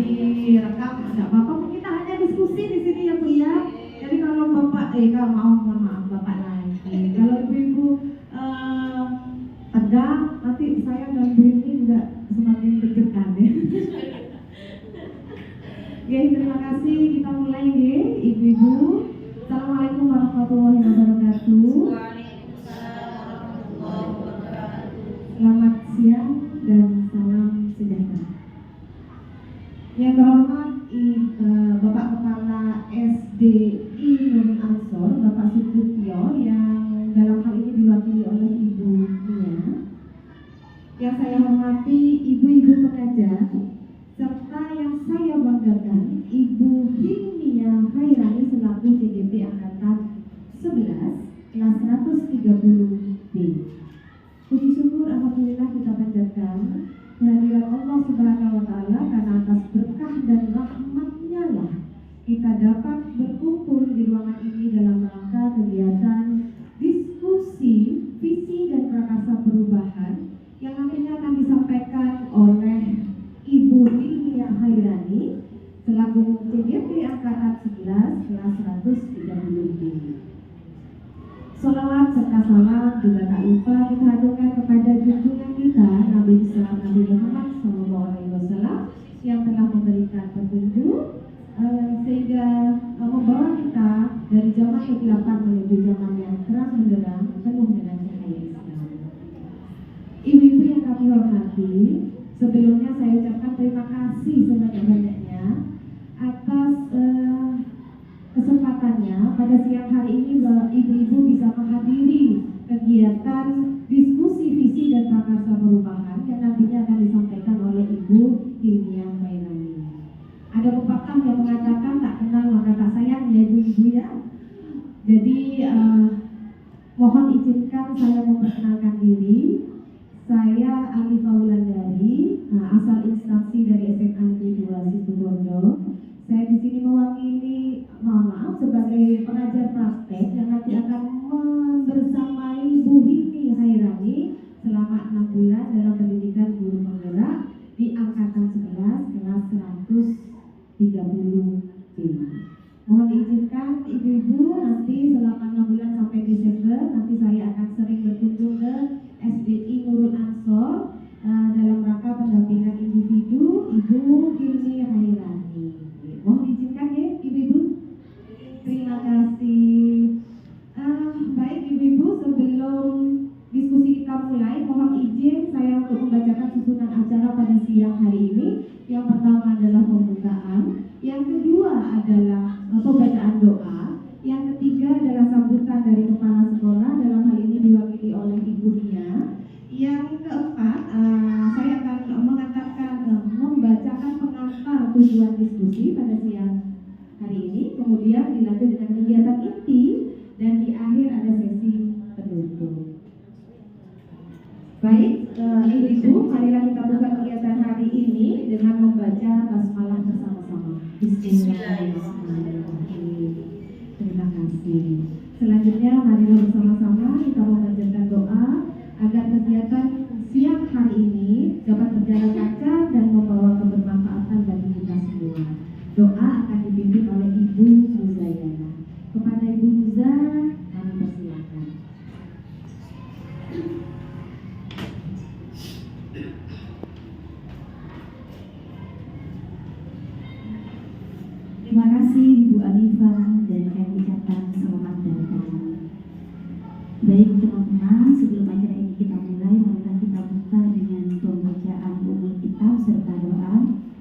direkam nggak apa-apa, kita hanya diskusi di sini ya Bu ya. Jadi kalau Bapak kalau mohon maaf Bapak lagi, kalau Ibu-ibu tegang, nanti saya dan Bu ini juga semakin deg-degan ya. Oke, terima kasih. Kita mulai ya, Ibu-ibu. Assalamualaikum warahmatullahi wabarakatuh. Selamat siang dan salam sejahtera. Yang terhormat Bapak Kepala SDI Nurul Ansor, Bapak Sututio, yang dalam hal ini diwakili oleh Ibu Nia. Yang saya hormati Ibu-ibu pengajar, serta yang saya banggakan Ibu Hilmia Hairani selaku CGP Angkatan 11 kelas 130B. Puji syukur alhamdulillah kita panjatkan kehadiran Allah Subhanahu wa taala, karena atas berkah dan rahmat-Nya lah kita dapat berkumpul di ruangan ini dalam rangka kegiatan diskusi visi dan prakarsa perubahan yang nantinya akan disampaikan oleh Ibu Hilmia Hairani selaku CGP Angkatan 11 kelas 130B. Salawat serta salam juga tak lupa kita haturkan kepada junjungan kita Nabi Islam Nabi Muhammad SAW yang telah memberikan petunjuk sehingga membawa kita dari zaman kegelapan menuju zaman yang terang benderang penuh dengan cahaya Islam. Ibu-ibu yang kami hormati, sebelumnya saya ucapkan terima kasih sebanyak-banyaknya atas kesempatannya pada siang hari ini ibu-ibu bisa menghadiri kegiatan diskusi visi dan prakarsa perubahan yang nantinya akan disampaikan oleh Ibu Hilmia Hairani. Ada pepatah yang mengatakan tak kenal maka tak sayang ya ibu-ibu ya. Jadi mohon izinkan saya memperkenalkan diri. Saya Alifa Wulandari, asal instansi dari SMA Negeri 2 Situbondo. Saya di sini mewakili, mohon maaf, sebagai pengajar praktek yang nanti akan membersamai Bu Hilmia Hairani selama 6 bulan dalam pendidikan guru penggerak di Angkatan 11 kelas 130B. Mohon diizinkan ibu-ibu nanti selama 6 bulan sampai Desember nanti saya akan sering berkunjung ke SDI Nurul Ansor dalam rangka pendampingan individu Ibu Hilmia Hairani. Mohon diizinkan ya ibu-ibu. Terima kasih. Baik ibu-ibu, sebelum diskusi kita mulai, mohon izin saya untuk membacakan susunan acara pada siang hari ini. Yang pertama adalah pembukaan, yang kedua adalah pembacaan doa, yang ketiga adalah sambutan dari kepala sekolah, dalam hal ini diwakili oleh Ibu Nia. Yang keempat, saya akan membacakan pengantar tujuan diskusi pada siang hari ini, kemudian dilanjut dengan kegiatan inti, dan di akhir ada sesi penutup. Baik, ibu-ibu, marilah kita buka kegiatan hari ini dengan membaca basmalah bersama-sama. Bismillahirrahmanirrahim. Terima kasih. Selanjutnya, marilah bersama-sama kita memanjatkan doa agar kegiatan siang hari ini dapat berjalan lancar dan membawa kebermanfaatan bagi kita semua. Doa akan dipimpin oleh Ibu Muzayana. Kepada Ibu Muza, kami persilakan. Terima kasih Ibu Alifa, dan kami ucapkan selamat datang. Baik teman-teman, sebelum acara ini kita mulai, marilah kita buka dengan pembacaan umul kitab serta doa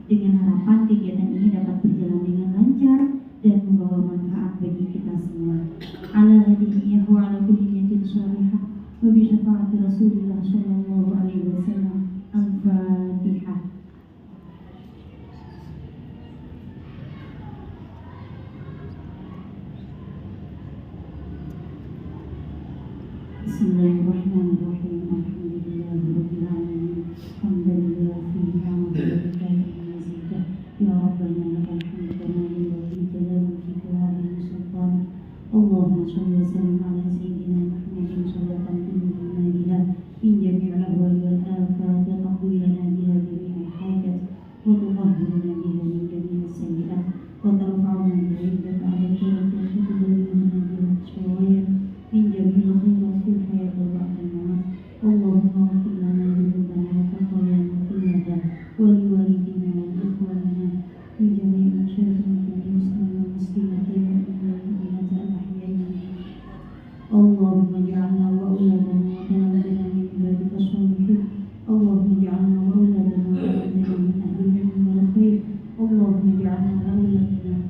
dengan harapan kegiatan ini dapat berjalan dengan lancar dan membawa manfaat bagi kita semua. Ala hadhihi wa ala kulli niyatin shalihah wa bi syafaati Rasulillah sallallahu alaihi wasallam. Al-Fatihah. Bismillahirrahmanirrahim. Alhamdulillahirabbil alamin. Hamdalillah fihi hamdan mazidah. Ya Rabbana lakal hamdu kama yanbaghi li jalali wajhika wa sultan. Allahumma shalli wa sallim ala sayyidina Muhammadin salatan tunjina biha min jami'il ahwali wal afat wa taqdi lana biha jami'al hajat wa tutahhiruna biha الذين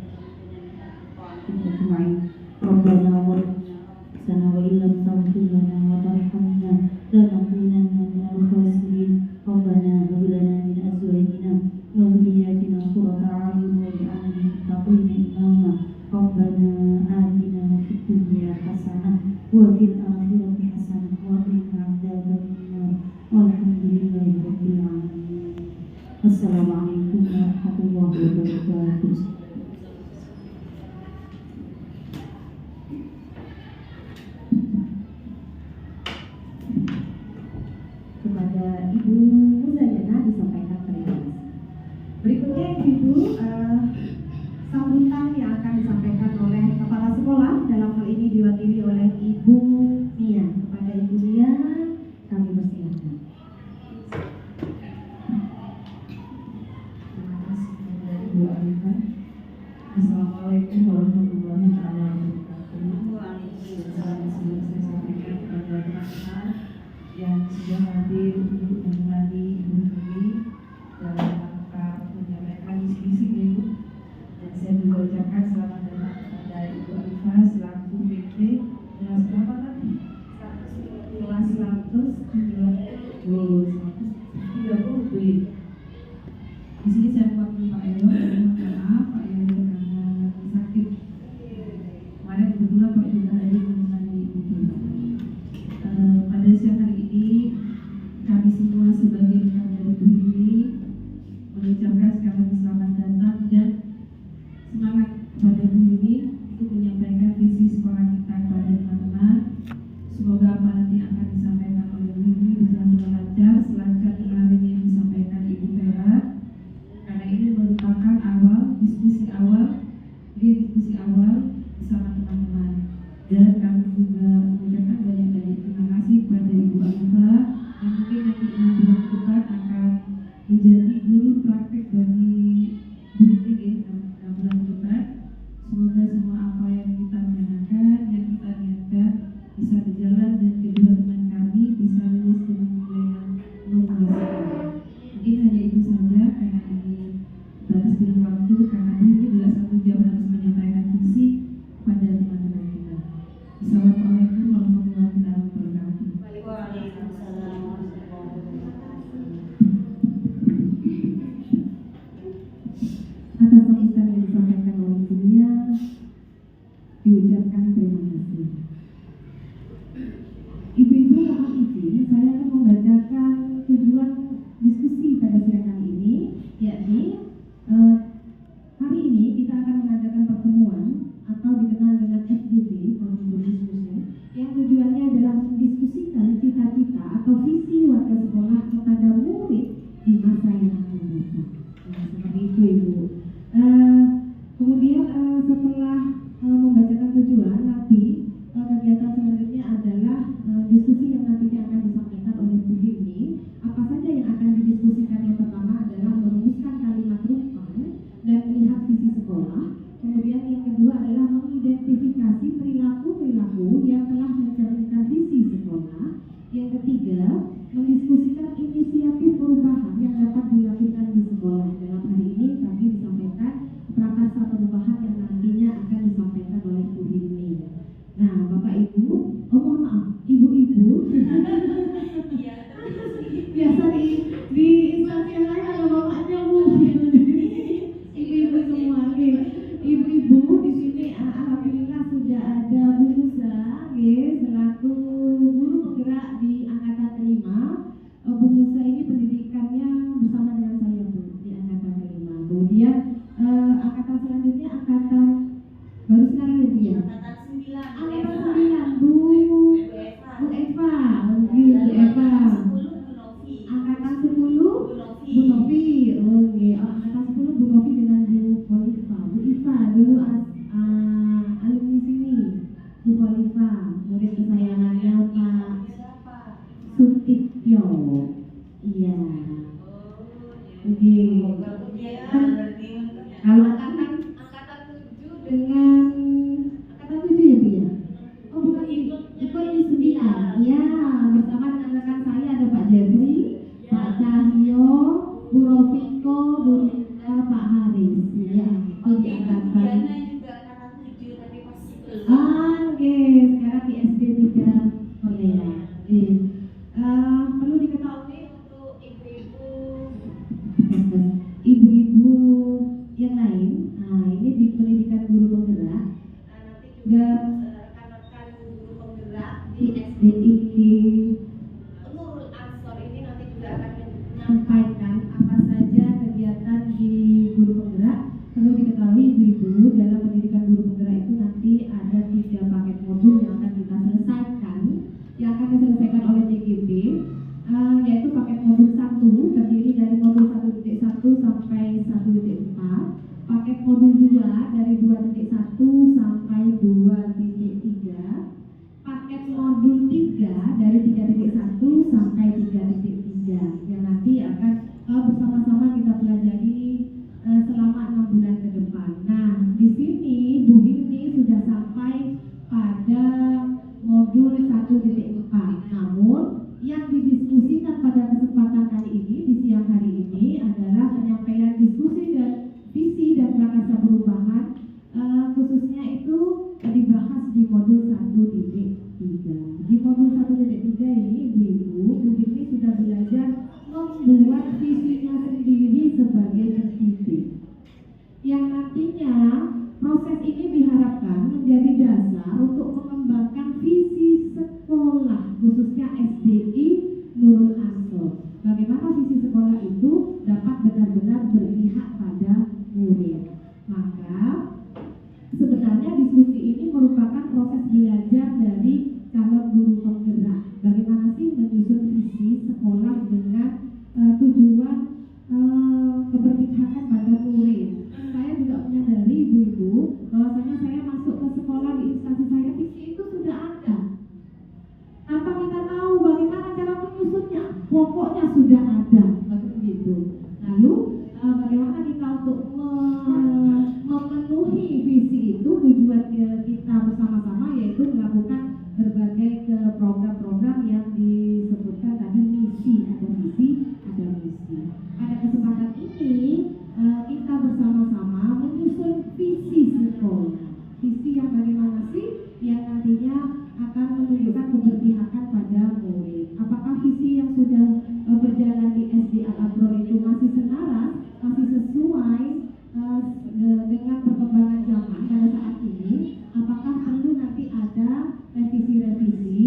أجمعين ربنا وربنا وإن لم تغفر لنا وترحمنا لنكونن من الخاسرين ربنا هب لنا من أزواجنا وذرياتنا قرة أعين واجعلنا للمتقين إماما ربنا آتنا في الدنيا حسنة وفي الآخرة حسنة وقنا عذاب النار والحمد لله رب العالمين. السلام عليكم ورحمة الله وبركاته. Kepada Ibu Muzayana disampaikan terima kasih. Berikutnya Ibu sambutan yang akan disampaikan oleh kepala sekolah, dalam hal ini diwakili oleh Ibu Mia. Kepada Ibu Mia kami persilakan. Terima kasih kepada Ibu Alifah. Assalamualaikum warahmatullahi wabarakatuh. Salam saya sampaikan kepada teman-teman yang sudah hadir untuk menemani Ibu Mimi dalam rangka menyampaikan misi-misi Ibu. Dan saya juga ucapkan selamat datang kepada Ibu Alifah selaku PK kelas berapa tadi? Kelas 130. Di sini saya mewakili Pak Edo, mohon maaf Pak Edo karena sakit. Kemarin kebetulan Pak Edo sudah hadir menemani Ibu. Pada siang hari ini kami semua sebagai rekan dari Bu Mimi mengucapkan sekali lagi selamat datang dan semangat kepada Bu Mimi untuk menyampaikan visi sekolah kita kepada teman-teman. Semoga apa nanti akan disampaikan oleh Bu Mimi berjalan dengan lancar, selancar kemarin yang disampaikan Ibu Vera. Karena ini merupakan diskusi awal bersama teman-teman. Dan kami juga mengucapkan banyak-banyak terima kasih kepada Ibu Alifah yang mungkin nanti 6 bulan ke depan akan menjadi guru praktek bagi Budi 6 bulan ke depan. Semoga semua apa yang kita rencanakan, yang kita niatkan bisa berjalan dan kedua teman kami bisa lulus dengan nilai yang memuaskan. Mungkin hanya itu saja karena ini batas dengan waktu, karena ini juga 1 jam harus menyampaikan visi kepada teman-teman kita. Assalamualaikum warahmatullahi wabarakatuh. Waalaikumsalam warahmatullahi wabarakatuh. Atas sambutan yang disampaikan oleh Ibu Mia diucapkan terima kasih. Ibu-ibu mohon izin, saya akan membacakan tujuan diskusi pada siang hari ini, yakni hari ini kita akan mengadakan pertemuan atau dikenal dengan FGD, Forum Berdiskusi, yang tujuannya adalah mendiskusikan cita-cita atau visi warga sekolah kepada murid di masa yang akan datang. Nah, seperti itu Ibu. Kemudian setelah membacakan tujuan, nanti kegiatan selanjutnya adalah diskusi yang nantinya akan disampaikan oleh Bu Himni. Apa saja yang akan didiskusikan? Yang pertama adalah merumuskan kalimat rupan dan melihat visi sekolah. Kemudian yang kedua adalah mengidentifikasi perilaku-perilaku yang telah mencerminkan visi sekolah. Yang ketiga, mendiskusikan inisiatif perubahan yang dapat dilakukan di sekolah. Dalam hari ini tadi disampaikan prakarsa perubahan yang nantinya akan disampaikan oleh Bu Himni. Nah, Bapak Ibu, mohon maaf, Ibu-ibu. Biasa di instansi yang lain ada bapaknya Bu. Ibu-ibu semua. Ibu-ibu di sini alhamdulillah sudah ada Bu Musa, selaku guru penggerak di angkatan kelima. Bu Musa ini pendidikannya bersama dengan saya Bu di angkatan kelima. Kemudian angkatan selanjutnya angkatan baru sekarang ya Bu ya. Angkatan 9 Bu Eva. Angkatan 10 Bu Novi. Oke, angkatan 10 Bu Novi dengan Bu Khalifa. Bu Iva dulu alumni sini. Bu Khalifa, murid kesayangannya Pak Sutityo. Iya. Oke. Kalau angkatan 7 dengan angkatan dipimpin, yaitu paket modul 1 terdiri dari modul 1.1 sampai 1.4, paket modul 2 dari 2.1 sampai 2.3, paket modul 3 dari 3.1 sampai 3.3 yang nanti akan bersama-sama kita pelajari selama 6 bulan ke depan. Nah, di sini Bu Hilmi sudah sampai pada modul 1.4. Namun yang didiskusikan pada kesempatan kali ini di siang hari ini adalah penyampaian diskusi dan visi dan prakarsa perubahan, khususnya itu dibahas di modul 1.3. Di modul 1.3 ini Bu Hilmi sudah belajar membuat visinya sendiri sebagai tertitik, yang nantinya proses ini diharapkan menjadi dasar untuk mengembangkan visi sekolah, khususnya SDI Nurul Ansor. Bagaimana visi sekolah itu dapat benar-benar berpihak pada murid. Maka sebenarnya diskusi ini merupakan proses belajar dari calon guru penggerak. Bagaimana sih menyusun visi sekolah dengan tujuan keberpihakan pada murid. Saya juga menyadari ibu-ibu bahwasanya saya masuk ke sekolah di instansi saya, visi itu sudah ada. Tanpa kita tahu bagaimana cara menyusunnya, pokoknya sudah ada, begitu. Lalu bagaimana kita untuk memenuhi visi itu, tujuan kita bersama-sama yaitu melakukan berbagai program-program yang disebutkan tadi, misi, ada visi, ada misi. Pada kesempatan ini kita bersama-sama menyusun visi sekolah. Visi yang bagaimana sih yang nantinya akan menunjukkan keberpihakan pada murid. Apakah visi yang sudah berjalan di SD Al-Abror itu masih selaras, masih sesuai dengan perkembangan zaman pada saat ini? Apakah perlu nanti ada revisi-revisi?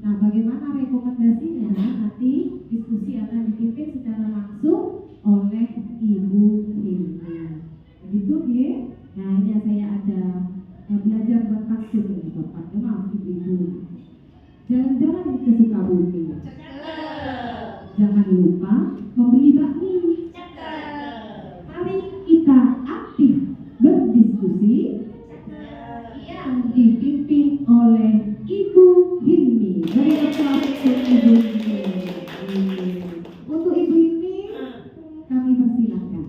Nah, bagaimana rekomendasinya? Nanti diskusi akan dipimpin secara langsung oleh Ibu Hilmi. Begitu ya? Nah, ini saya ada belajar bertafsir ini Bapak, maaf Ibu. Jalan-jalan ke Sukabumi. Jangan lupa membeli bakmi. Mari kita aktif berdiskusi yang dipimpin oleh Ibu Hilmi. Beri aplaus untuk Ibu Hilmi. Untuk Ibu Hilmi kami persilahkan.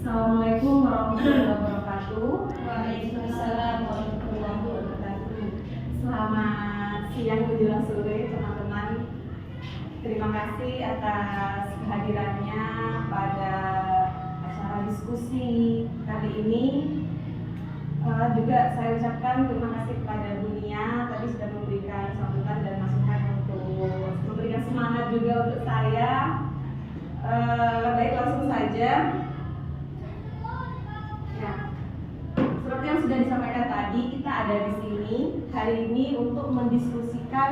Assalamualaikum warahmatullahi wabarakatuh. Waalaikumsalam warahmatullahi wabarakatuh. Selamat siang menjelang sore teman-teman. Terima kasih atas kehadirannya pada acara diskusi kali ini. Juga saya ucapkan terima kasih kepada Bunia, tadi sudah memberikan sambutan dan masukan untuk memberikan semangat juga untuk saya. Baik, langsung saja. Nah, seperti yang sudah disampaikan tadi, kita ada di sini hari ini untuk mendiskusikan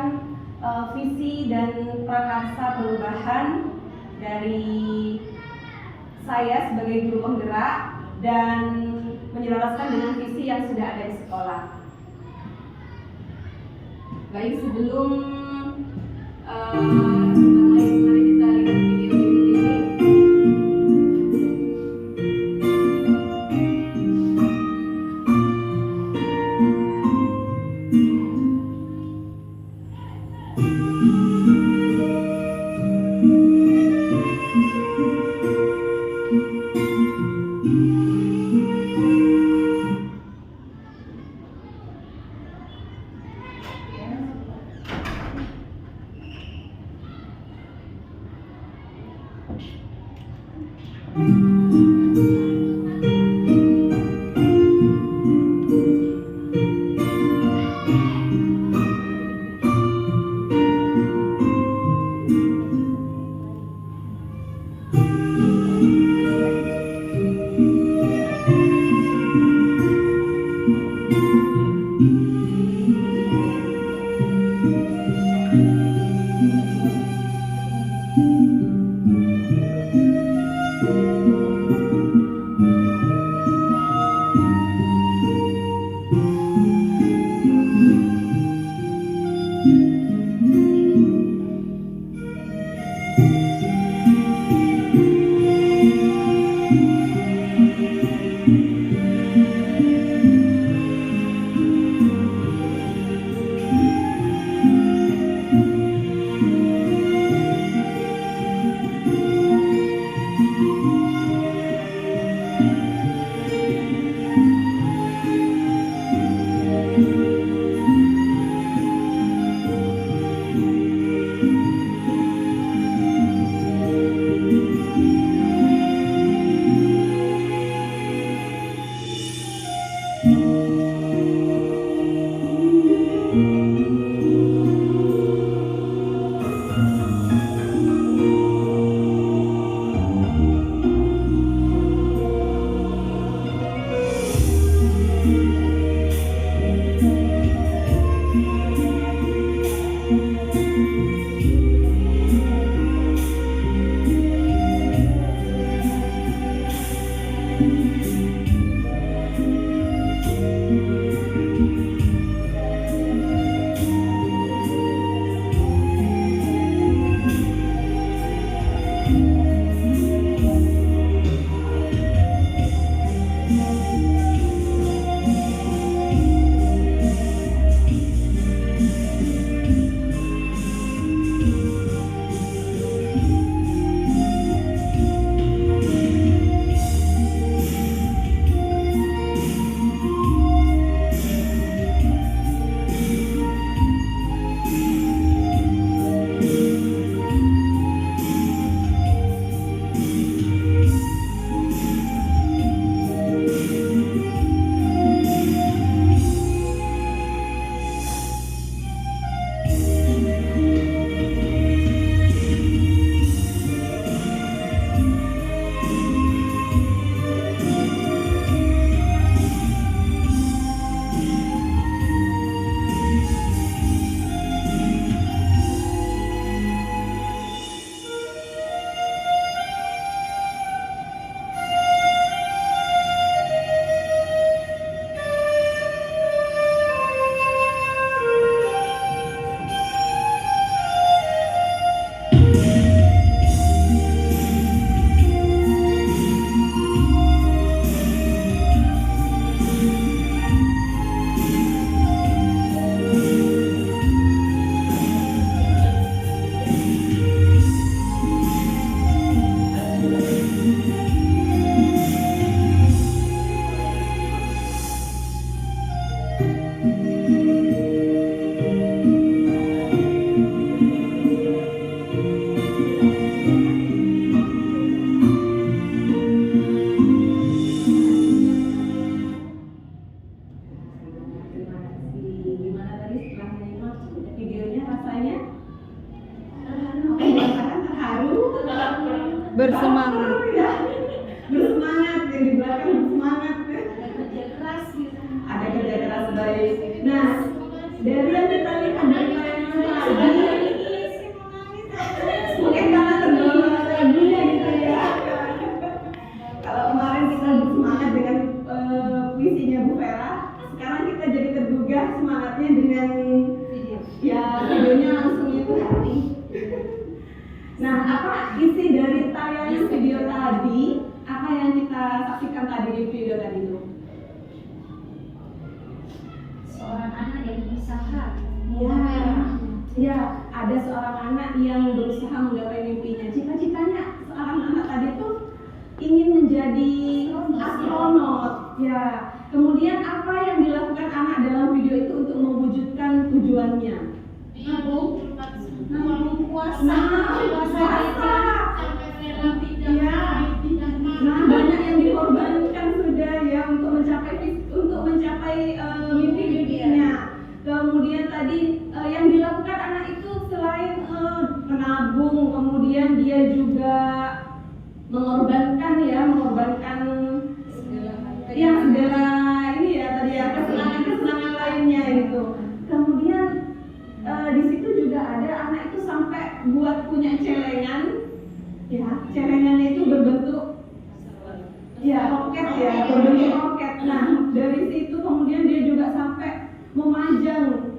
visi dan prakarsa perubahan dari saya sebagai guru penggerak dan menyelaraskan dengan visi yang sudah ada di sekolah. Baik, sebelum mari kita lihat video ini. bersemangat. Bersemangat, yang di belakang bersemangat. Ada kerja keras gitu. Ada kerja keras baik. Nah, dari yang kita lihat dari tayangan tadi, mungkin karena terbawa lagunya gitu ya. Kalau kemarin kita bersemangat dengan puisinya Bu Vera, sekarang kita jadi tergugah semangatnya dengan videonya langsung itu hati. Nah, apa isi dari tayangan video tadi? Apa yang kita saksikan tadi di video tadi itu? Seorang anak yang berusaha. Ya, ada seorang anak yang berusaha menggapai mimpinya. Cita-citanya seorang anak tadi itu ingin menjadi astronot. Ya, kemudian apa yang dilakukan anak dalam video itu untuk mewujudkan tujuannya? Nabung puasa. Puasa. Sampai rela tidak tadi yang dilakukan anak itu selain menabung, kemudian dia juga mengorbankan segala ini ya tadi ya kesenangan lainnya itu. Kemudian di situ juga ada anak itu sampai buat punya celengan, ya celengannya itu berbentuk roket ya, berbentuk roket. Nah dari situ kemudian dia juga sampai memajang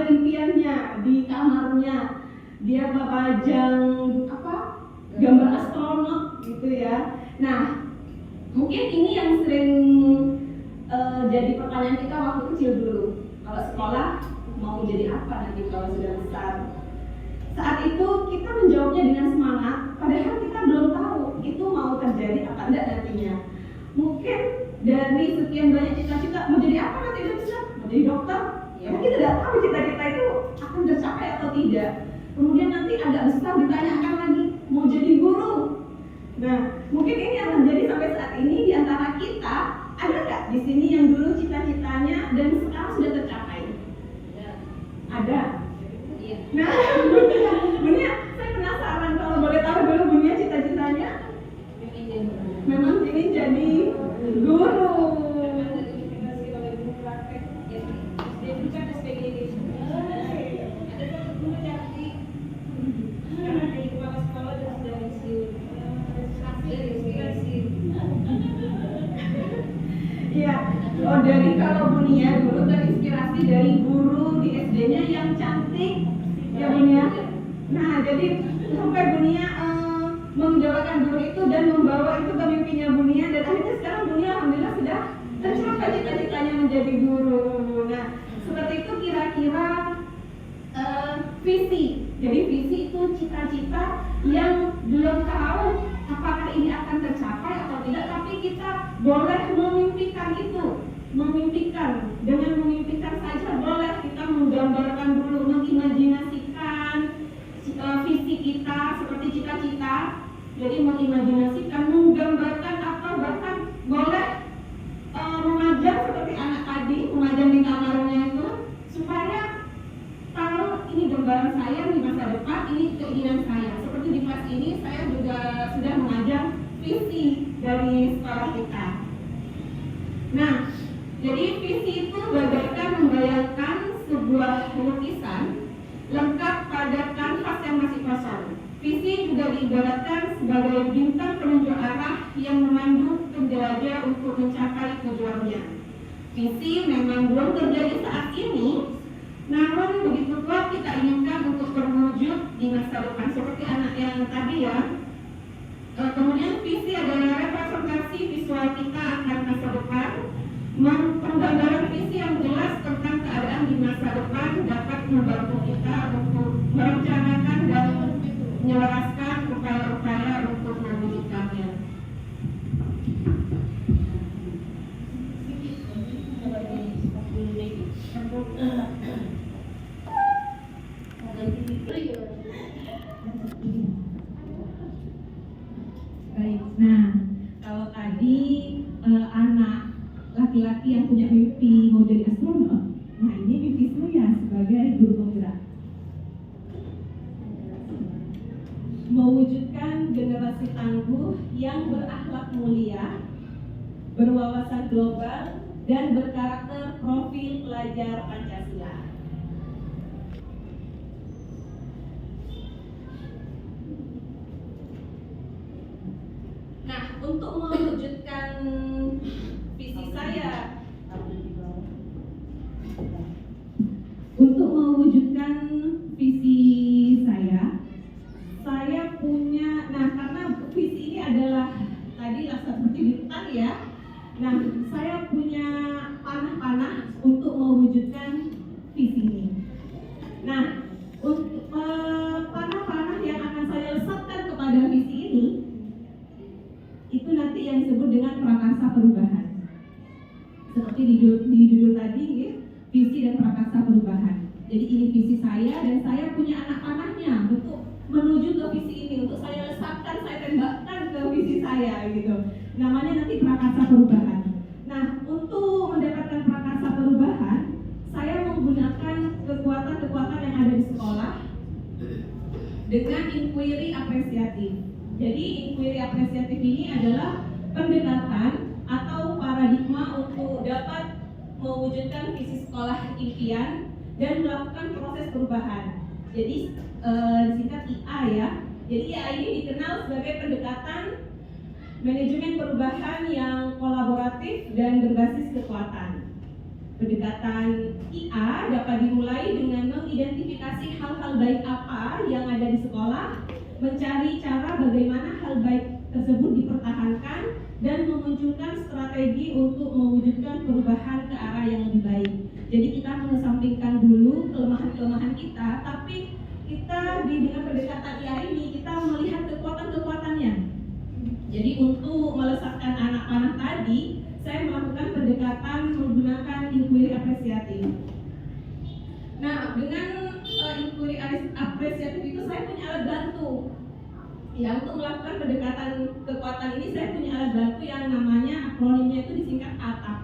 impiannya di kamarnya, dia memajang gambar astronot gitu ya. Nah mungkin ini yang sering jadi pertanyaan kita waktu kecil dulu, kalau sekolah mau jadi apa nanti kalau sudah besar. Saat itu kita menjawabnya dengan semangat, padahal kita belum tahu itu mau terjadi apa enggak nantinya. Mungkin dari sekian banyak cita-cita, mau jadi apa nanti udah besar? Mau jadi dokter? Ya kita tidak tahu cita-cita itu akan tercapai atau tidak. Kemudian nanti agak besar ditanyakan lagi, mau jadi guru. Nah, mungkin ini yang terjadi sampai saat ini di antara kita. Ada nggak di sini yang dulu cita-citanya dan sekarang sudah tercapai? Ada. Nah, Bunia, saya penasaran kalau boleh tahu dulu Bunia cita-citanya? Memang ingin jadi guru. Iya, dari kalau Bunia dulu terinspirasi dari guru di SD-nya yang cantik, ya Bunia. Nah, jadi sampai Bunia mengidolakan guru itu dan membawa itu ke mimpinya Bunia, dan akhirnya sekarang Bunia alhamdulillah sudah tercapai cita-citanya menjadi guru. Nah, seperti itu kira-kira visi. Jadi visi itu cita-cita yang belum tahu apakah ini akan tercapai atau tidak, tapi kita boleh memimpikan itu. Dengan memimpikan saja boleh kita menggambarkan dulu, mengimajinasikan visi kita seperti cita-cita. Jadi mengimajinasikan, menggambarkan apa, bahkan boleh memajang seperti anak tadi, memajang di kamarnya itu supaya tahu ini gambaran saya di masa depan, ini keinginan saya. Seperti di kelas ini saya juga sudah memajang visi dari sekolah kita. Nah, jadi visi itu bagaikan membayangkan sebuah lukisan lengkap pada kanvas yang masih kosong. Visi juga diibaratkan sebagai bintang penunjuk arah yang memandu penjelajah untuk mencapai tujuannya. Visi memang belum terjadi saat ini, namun begitu kuat kita inginkan untuk terwujud di masa depan, seperti anak yang tadi ya. Kemudian visi adalah representasi visual kita akan masa depan. Penggambaran visi yang jelas tentang keadaan di masa depan dapat membantu kita untuk merencanakan dan menyelaraskan upaya-upaya untuk mewujudkannya. Baik, nah kalau tadi anak laki-laki yang punya mimpi mau jadi astronot, nah ini mimpi saya sebagai guru penggerak. Mewujudkan generasi tangguh yang berakhlak mulia, berwawasan global, dan berkarakter profil pelajar Pancasila. Nah, untuk mewujudkan visi saya, punya, nah karena visi ini adalah tadi seperti di depan ya. Nah, saya punya panah-panah untuk mewujudkan visi ini. Nah, untuk panah-panah yang akan saya lesatkan kepada visi ini, itu nanti yang disebut dengan prakarsa perubahan. Seperti di judul tadi, ya, visi dan prakarsa perubahan. Jadi ini visi saya dan saya punya anak panahnya untuk menuju ke visi ini, untuk saya lesatkan, saya tembakkan ke visi saya gitu. Namanya nanti prakarsa perubahan. Nah, untuk mendapatkan prakarsa perubahan, saya menggunakan kekuatan-kekuatan yang ada di sekolah dengan inquiry apresiatif. Jadi inquiry apresiatif ini adalah pendekatan atau paradigma untuk dapat mewujudkan visi sekolah impian dan melakukan proses perubahan. Jadi disingkat IA ya. Jadi IA ini dikenal sebagai pendekatan manajemen perubahan yang kolaboratif dan berbasis kekuatan. Pendekatan IA dapat dimulai dengan mengidentifikasi hal-hal baik apa yang ada di sekolah, mencari cara bagaimana hal baik tersebut dipertahankan, dan memunculkan strategi untuk mewujudkan perubahan ke arah yang lebih baik. Jadi kita mengesampingkan dulu kelemahan-kelemahan kita, tapi kita dengan pendekatan IA ini kita melihat kekuatan-kekuatannya. Jadi untuk melesatkan anak panah tadi, saya melakukan pendekatan menggunakan inquiry apresiatif. Nah, dengan inquiry apresiatif itu saya punya alat bantu. Ya, untuk melakukan pendekatan kekuatan ini saya punya alat bantu yang namanya akronimnya itu disingkat ATAP.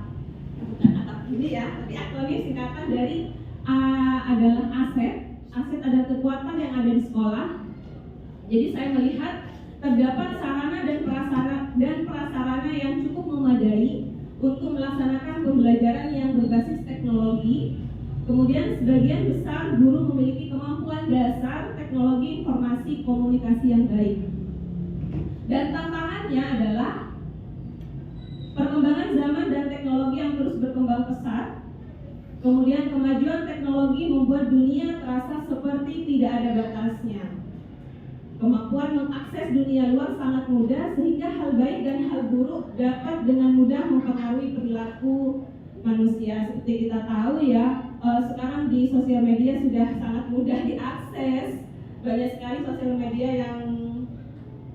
Bukan ATAP ini ya, tapi akronim singkatan dari A adalah aset adalah kekuatan yang ada di sekolah. Jadi saya melihat terdapat sarana dan prasarana yang cukup memadai untuk melaksanakan pembelajaran yang berbasis teknologi. Kemudian sebagian besar guru memiliki kemampuan dasar teknologi informasi komunikasi yang baik. Dan tantangannya adalah perkembangan zaman dan teknologi yang terus berkembang pesat. Kemudian kemajuan teknologi membuat dunia terasa seperti tidak ada batasnya. Kemampuan mengakses dunia luar sangat mudah sehingga hal baik dan hal buruk dapat dengan mudah mempengaruhi perilaku manusia. Seperti kita tahu ya, sekarang di sosial media sudah sangat mudah diakses. Banyak sekali sosial media yang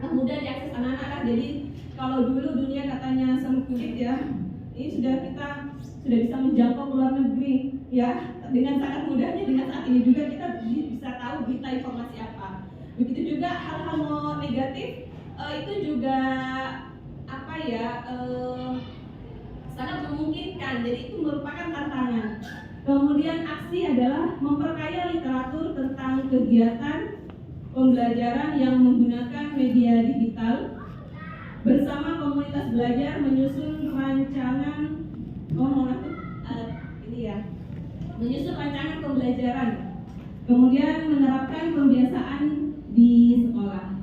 mudah diakses anak-anak kan. Jadi kalau dulu dunia katanya sempit ya, ini kita sudah bisa menjangkau ke luar negeri ya. Dengan sangat mudahnya, dengan saat ini juga kita bisa tahu berita informasi apa. Begitu juga hal-hal negatif itu juga sangat memungkinkan. Jadi itu merupakan tantangan. Kemudian aksi adalah memperkaya literatur tentang kegiatan pembelajaran yang menggunakan media digital bersama komunitas belajar menyusun rancangan menyusun rancangan pembelajaran. Kemudian menerapkan pembiasaan di sekolah.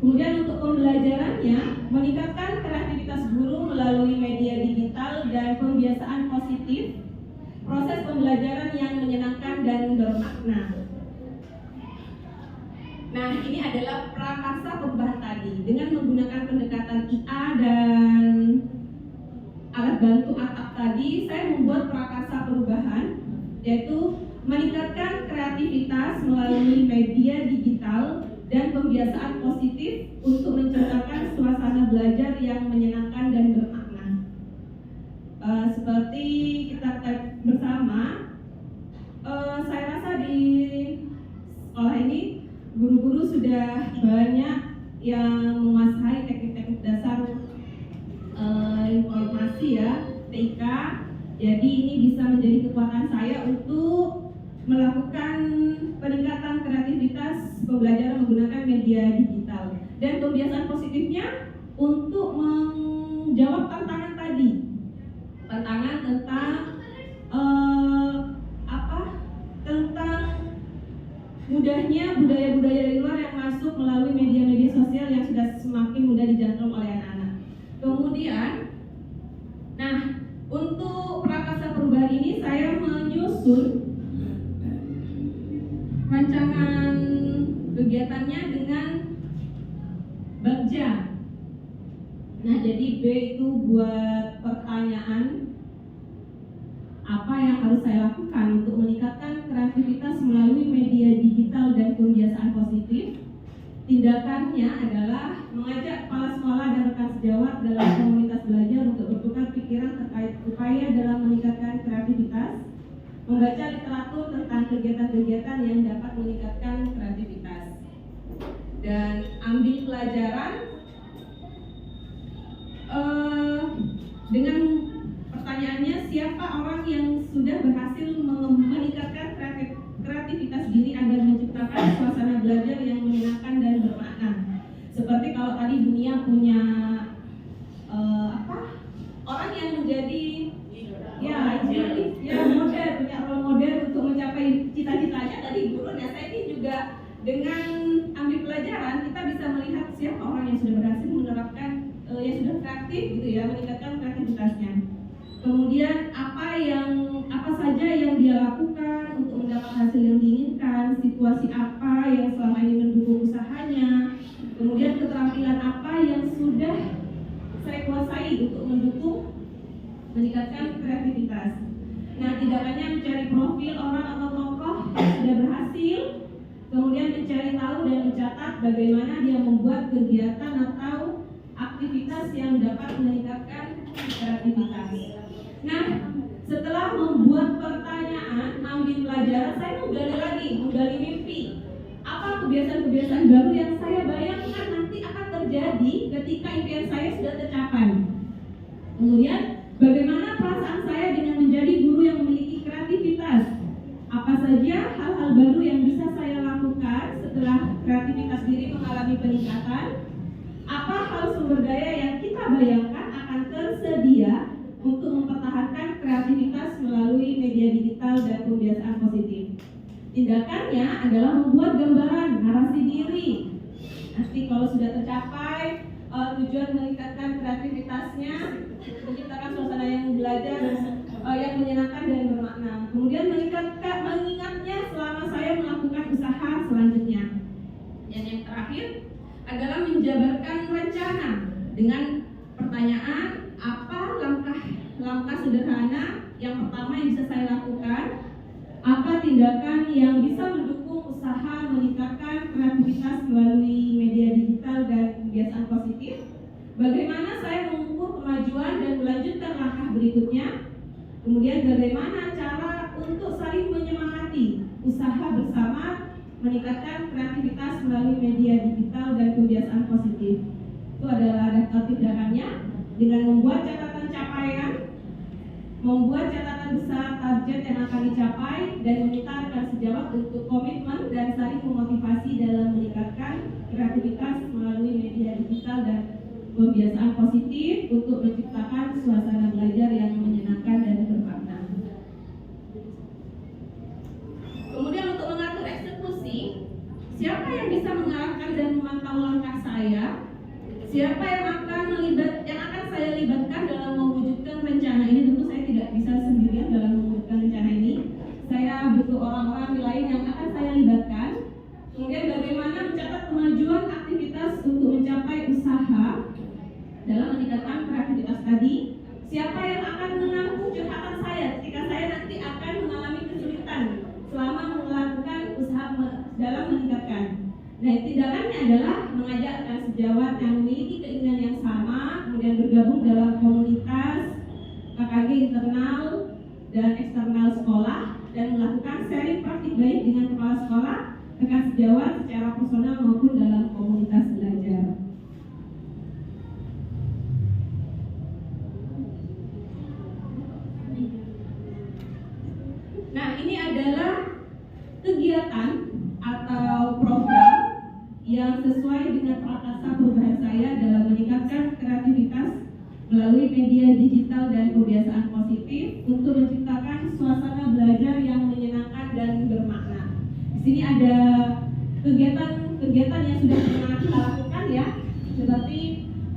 Kemudian untuk pembelajarannya, meningkatkan kreativitas guru melalui media digital dan pembiasaan positif, proses pembelajaran yang menyenangkan dan bermakna. Nah, ini adalah prakarsa perubahan tadi. Dengan menggunakan pendekatan IA dan alat bantu ATAP tadi, saya membuat prakarsa perubahan, yaitu meningkatkan kreativitas melalui media digital dan pembiasaan positif untuk menciptakan suasana belajar yang menyenangkan dan bermakna. Seperti kita bersama, saya rasa di sekolah ini guru-guru sudah banyak yang menguasai teknik-teknik dasar informasi ya, TIK. Jadi ini bisa menjadi kekuatan saya untuk melakukan peningkatan kreativitas pembelajaran menggunakan media digital. Dan pembiasaan positifnya untuk menjawab tantangan tadi. Tantangan tentang tentang mudahnya budaya-budaya dari luar yang masuk melalui media-media sosial yang sudah semakin mudah dijangkau oleh anak-anak. Kemudian, untuk prakarsa perubahan ini saya menyusun rancangan kegiatannya dengan bagja. Nah, jadi B itu buat pertanyaan, apa yang harus saya lakukan untuk meningkatkan kreativitas melalui media digital dan pembiasaan positif. Tindakannya adalah mengajak kepala sekolah dan rekan sejawat dalam komunitas belajar untuk bertukar pikiran terkait upaya dalam meningkatkan kreativitas, membaca literatur tentang kegiatan-kegiatan yang dapat meningkatkan kreativitas, dan ambil pelajaran dengan pertanyaannya, siapa orang yang sudah berhasil mengembangkan banyak role model untuk mencapai cita-citanya tadi guru. Nah, saya ini juga dengan ambil pelajaran kita bisa melihat siapa orang yang sudah berhasil menerapkan yang sudah kreatif gitu ya, meningkatkan kreativitasnya. Kemudian apa saja yang dia lakukan untuk mendapat hasil yang diinginkan, situasi apa yang selama ini mendukung usahanya, kemudian keterampilan apa yang sudah saya kuasai untuk mendukung meningkatkan kreativitas. Nah, tidak hanya mencari profil orang atau tokoh yang sudah berhasil, kemudian mencari tahu dan mencatat bagaimana dia membuat kegiatan atau aktivitas yang dapat meningkatkan kreativitas. Nah, setelah membuat pertanyaan, ambil pelajaran, saya menggali mimpi. Apa kebiasaan-kebiasaan baru yang saya bayangkan nanti akan terjadi ketika impian saya sudah tercapai. Kemudian, bagaimana perasaan saya dengan menjadi guru yang memiliki kreativitas? Apa saja hal-hal baru yang bisa saya lakukan setelah kreativitas diri mengalami peningkatan? Apa hal sumber daya yang kita bayangkan akan tersedia untuk mempertahankan kreativitas melalui media digital dan kebiasaan positif? Tindakannya adalah membuat gambaran narasi diri. Nanti kalau sudah tercapai tujuan meningkatkan kreativitasnya, menciptakan suasana yang belajar yang menyenangkan dan bermakna. Kemudian mengingatnya selama saya melakukan usaha selanjutnya. Dan yang terakhir adalah menjabarkan rencana dengan pertanyaan, apa langkah sederhana yang pertama yang bisa saya lakukan, apa tindakan yang bisa mendukung usaha meningkatkan kreativitas melalui media digital dan kebiasaan positif, bagaimana saya mengukur kemajuan dan melanjutkan langkah berikutnya, kemudian bagaimana cara untuk saling menyemangati usaha bersama meningkatkan kreativitas melalui media digital dan kebiasaan positif. Itu adalah tindakannya dengan membuat catatan capaian, membuat catatan besar target yang akan dicapai, dan meminta rekan sejawat untuk komitmen dan saling memotivasi dalam meningkatkan kreativitas melalui media digital dan kebiasaan positif untuk menciptakan suasana belajar yang menyenangkan dan bermakna. Kemudian untuk mengatur eksekusi, siapa yang bisa mengarahkan dan memantau langkah saya? Siapa yang akan saya libatkan dalam mewujudkan rencana ini? Tentu saya tidak bisa sendirian dalam mewujudkan rencana ini. Saya butuh orang-orang lain yang akan saya libatkan. Kemudian bagaimana mencatat kemajuan aktivitas untuk mencapai usaha dalam meningkatkan kreativitas tadi? Siapa yang akan menampung curhatan saya ketika saya nanti akan mengalami kesulitan selama melakukan usaha dalam meningkatkan? Nah, tindakannya adalah mengajak rekan sejawat yang memiliki keinginan yang sama, kemudian bergabung dalam komunitas KKG internal dan eksternal sekolah, dan melakukan sharing praktik baik dengan kepala sekolah, rekan sejawat secara personal maupun dalam komunitas belajar. Nah, ini adalah kegiatan atau program yang sesuai dengan prakarsa perubahan saya dalam meningkatkan kreativitas melalui media digital dan kebiasaan positif untuk menciptakan suasana belajar yang menyenangkan dan bermakna. Di sini ada kegiatan yang sudah pernah kita lakukan ya, seperti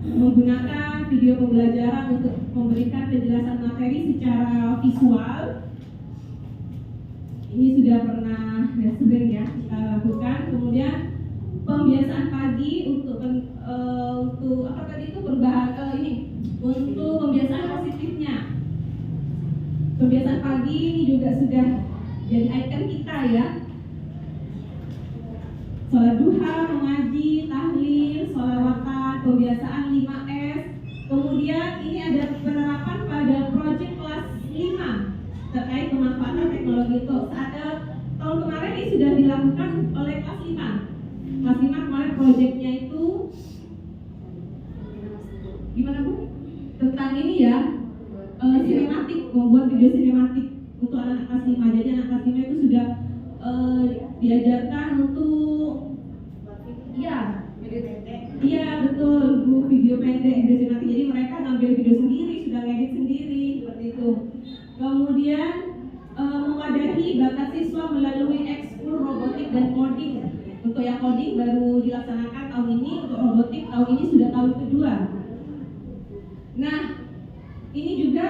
menggunakan video pembelajaran untuk memberikan penjelasan materi secara visual. Ini sudah pernah sering ya kita lakukan. Kemudian pembiasaan pagi untuk apa tadi itu untuk pembiasaan positifnya. Pembiasaan pagi ini juga sudah jadi ikon kita ya. Sholat duha, mengaji, tahlil, sholawatan, pembiasaan 5S. Kemudian ini ada penerapan pada proyek kelas 5 terkait pemanfaatan teknologi itu. Tahun kemarin ini sudah dilakukan oleh kelas 5. Kelas 5 kemarin proyeknya itu gimana Bu? Tentang ini ya, sinematik, membuat video sinematik untuk anak kelas 5. Jadi anak kelas 5 itu sudah diajarkan untuk iya betul Bu, video pendek, video sinematik. Jadi mereka ngambil video sendiri, sudah ngedit sendiri seperti itu. Kemudian mewadahi bakat siswa melalui ekskul robotik dan coding. Untuk yang coding baru dilaksanakan tahun ini, untuk robotik tahun ini sudah tahun kedua. Nah, ini juga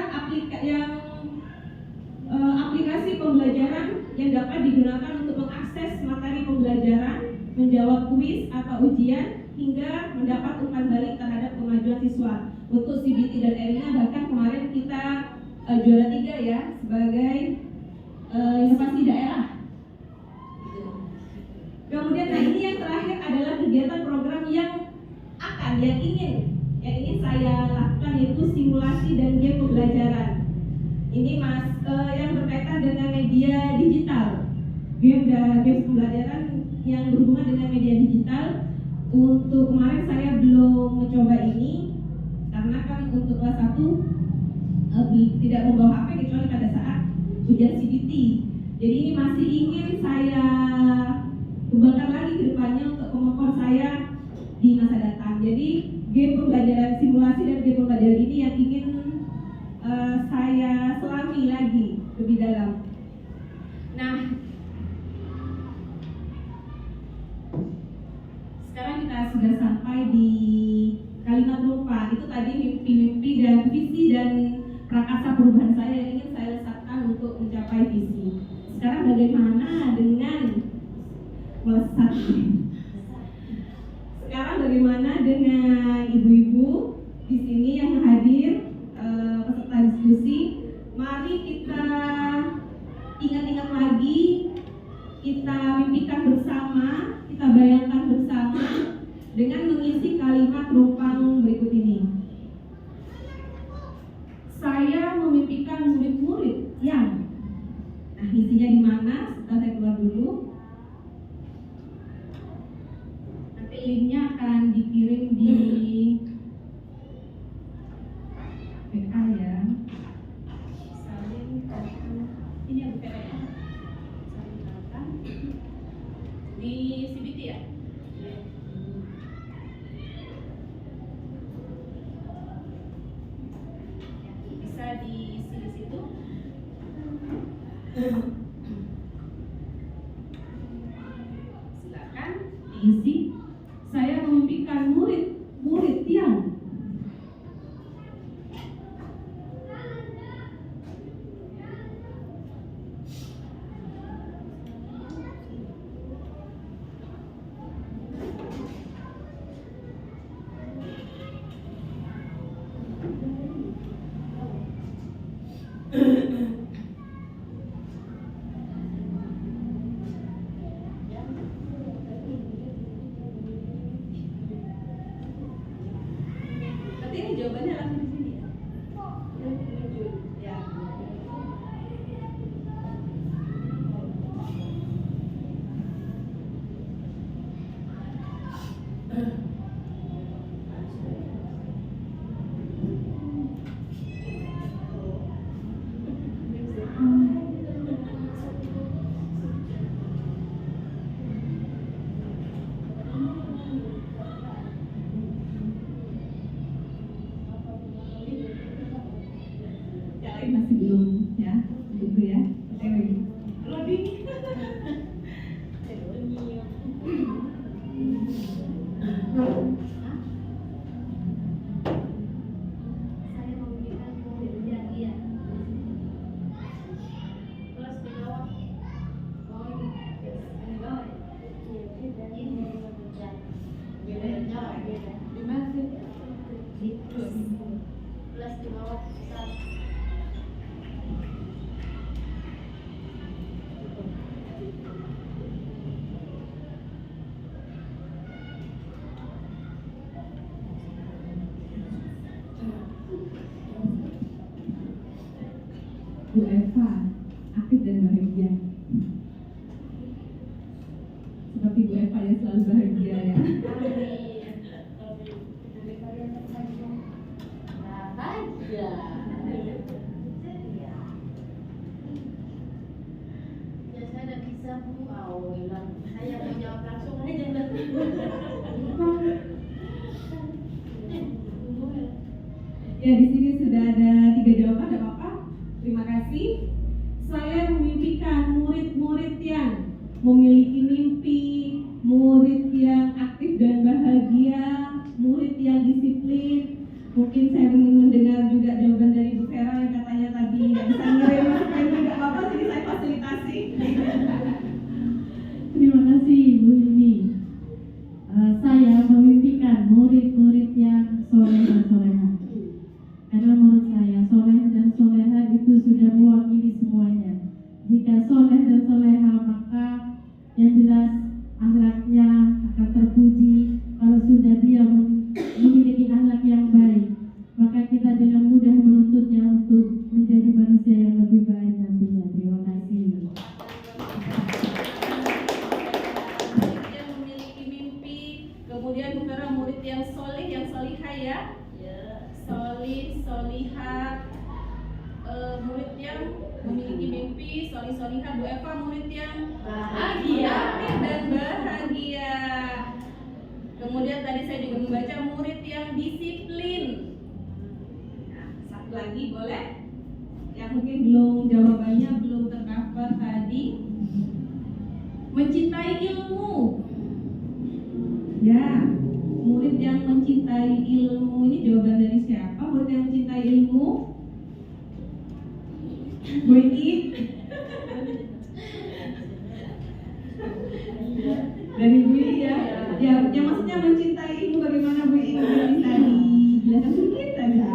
aplikasi pembelajaran yang dapat digunakan untuk mengakses materi pembelajaran, menjawab kuis atau ujian, hingga mendapat umpan balik terhadap kemajuan siswa. Untuk CBT dan Erina bahkan kemarin kita juara 3 ya sebagai inovasi daerah. Kemudian nah ini yang terakhir adalah kegiatan program yang ingin saya lakukan, yaitu simulasi dan game pembelajaran. Ini yang berkaitan dengan media digital, game pembelajaran yang berhubungan dengan media digital. Untuk kemarin saya belum mencoba ini karena kan untuk kelas 1 tidak membawa HP kecuali pada saat ujian CBT. Jadi ini masih ingin saya kembangkan lagi ke depannya untuk kemampuan saya di masa datang. Jadi game pembelajaran simulasi dan game pembelajaran ini yang ingin saya selami lagi lebih dalam. Nah, sekarang kita sudah sampai di kalimat lupa. Itu tadi mimpi-mimpi dan visi dan prakarsa perubahan saya yang ingin saya lesatkan untuk mencapai visi. Sekarang bagaimana dengan melesat? Sekarang bagaimana dengan ibu-ibu di sini yang hadir peserta diskusi? Mari kita ingat-ingat lagi, kita mimpikan bersama, kita bayangkan bersama dengan mengisi kalimat rumpang berikut ini. Saya memimpikan murid-murid yang, nah isinya di mana? Setelah saya keluar dulu. Nanti linknya akan dikirim di WA ya. Ini yang WA ya. Di CBT ya. Bisa diisi di situ. Silakan diisi. Saya memimpikan murid yang nanti ini jawabannya langsung di sini ya. Masih belum ya, tunggu ya. Loading. Saya memberikan kemudian dia. Terus di bawah. Oh, di bawah. Ini beda. Di mana sih? Plus di bawah. Bu Eva, aktif dan bahagia. Seperti Bu Eva yang selalu bahagia ya. Bahagia. Ya saya tidak bisa Bu, saya mau jawab langsung aja. Ya di sini sudah ada 3 jawaban, tidak apa-apa. Terima kasih. Saya memimpikan murid-murid yang memiliki mimpi, murid yang aktif dan bahagia, murid yang disiplin. Mungkin saya ingin mendengar juga jawaban dari Bu Vera yang katanya tadi nggak bisa ngirim masukan juga apa-apa, jadi saya fasilitasi. Terima kasih Bu Hilmi. Saya memimpikan murid-murid yang soleh dan soleha. Karena menurut saya soleh dan soleha itu sudah mewakili semuanya. Jika soleh dan soleha maka yang jelas akhlaknya akan terpuji. Kalau sudah dia memiliki akhlak yang baik, maka kita dengan mudah menuntutnya untuk menjadi manusia yang lebih baik nantinya. Terima kasih. Yang memiliki mimpi, kemudian Bu Vera murid yang soleh, yang solihah ya. Solih, solihah, murid yang memiliki mimpi, solih, solihah. Bu Eva murid yang bahagia dan bahagia. Kemudian tadi saya juga membaca murid yang disiplin. Nah, satu lagi boleh? Yang mungkin belum jawabannya belum tercover tadi. Mencintai ilmu. Ya, murid yang mencintai ilmu ini jawaban dari siapa? Murid yang mencintai ilmu? Bu Iki? Dari Bu Iki ya? Ya, yang maksudnya mencintai ilmu bagaimana Bu Iki? Bisa dijelaskan sedikit saja.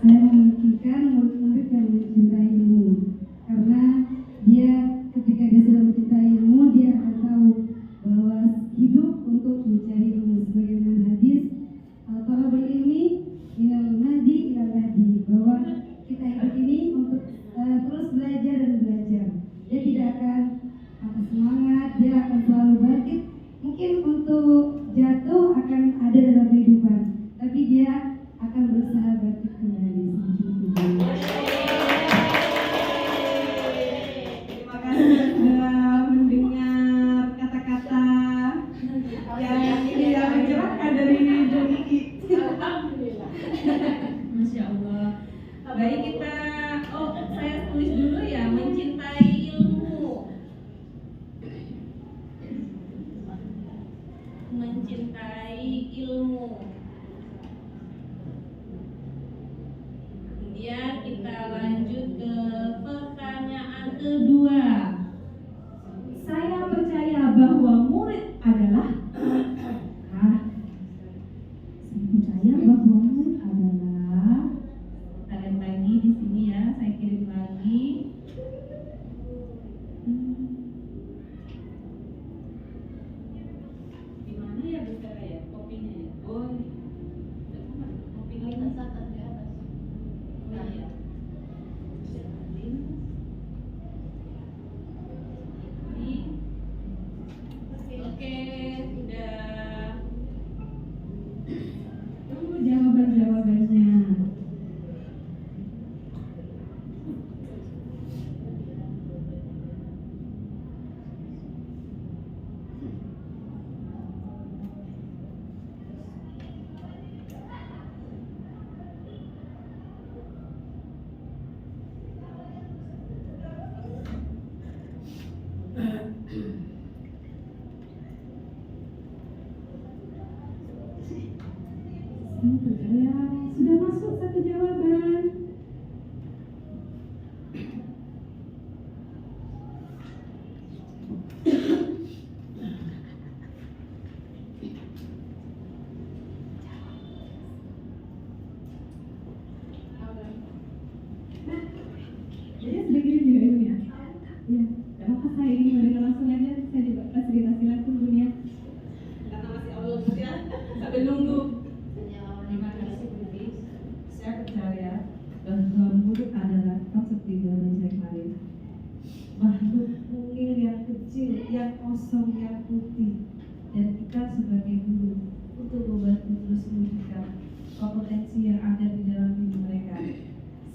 Saya memimpikan murid-murid yang mencintai ilmu, karena dia ketika dia sudah mencintai ilmu, dia akan tahu bahwa hidup untuk mencari ilmu. Sebagaimana hadis talabul ilmi minal mahdi ilal lahdi, bahwa kita hidup ini untuk terus belajar dan belajar. Dia tidak akan patah semangat, dia akan selalu bangkit. Mungkin untuk jatuh akan ada dalam kehidupan, tapi dia akan berusaha bangkit kembali. Terima kasih sudah mendengar kata-kata yang ini yang mencerahkan dari Bu Iki. Masya Allah. Baik, kita saya tulis dulu ya, mencintai ilmu. Mencintai ilmu. Kemudian kita lanjut ke pertanyaan kedua. Saya percaya bahwa murid adalah Saya percaya bahwa murid adalah kita lihat lagi di sini ya, saya kirim lagi. Di mana ya Bu Vera ya? Kopinya ya? Oh, ini. Kopinya di atas di atas. Nah, ya. Oke, udah. Tunggu jawaban-jawabannya. Saya sudah masuk satu jawaban. Jadi sedikit juga ini ya. Iya, tidak apa saya ingin mendengar langsung aja. Saya juga fasilitasi langsung dunia. Karena masih awal ya, sambil nunggu. Terima kasih Bu Bis. Saya percaya bahwa murid adalah seperti jawaban saya kemarin. Makhluk mungil yang kecil, yang kosong, yang putih, dan kita sebagai guru untuk membantu terus menunjukkan kompetensi yang ada di dalam hidup mereka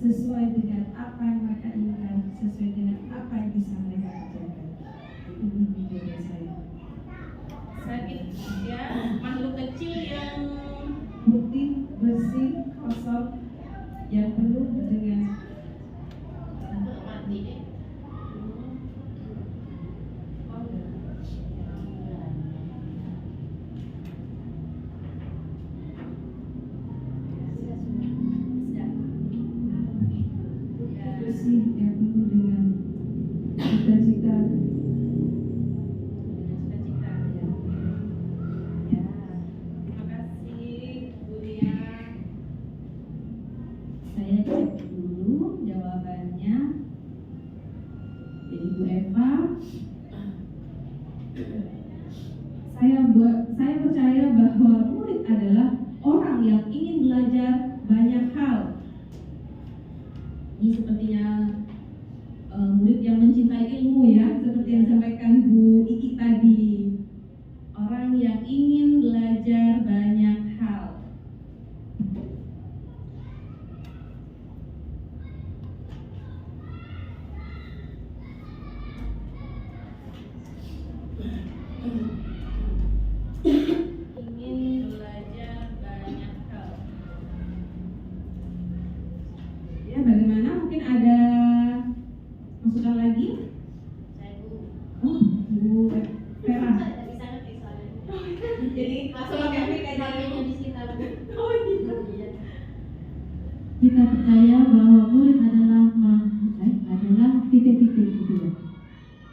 sesuai dengan apa yang mereka inginkan, sesuai dengan apa yang bisa mereka kerjakan. Itu jawaban saya. Saya ya, makhluk kecil yang putih, bersih, kosong, yang penuh dengan bersih, yang penuh dengan cita-cita. cita-cita ya. Ya, terima kasih Bu Nia. Saya cek dulu jawabannya. Jadi Bu Eva, saya percaya bahwa murid adalah orang yang ingin belajar banyak hal. Ini sepertinya murid yang mencintai ilmu ya, seperti yang disampaikan Bu Iki tadi. Orang yang ingin belajar banyak hal. Ingin belajar banyak hal. Ya, bagaimana? Mungkin ada masukan lagi? Saya Bu. Oh, Bu Vera. Tidak bisa ngerti soalnya. Jadi langsung pakai mic aja di sekitar Bu. Oh iya. Kita percaya bahwa murid adalah titik-titik gitu ya.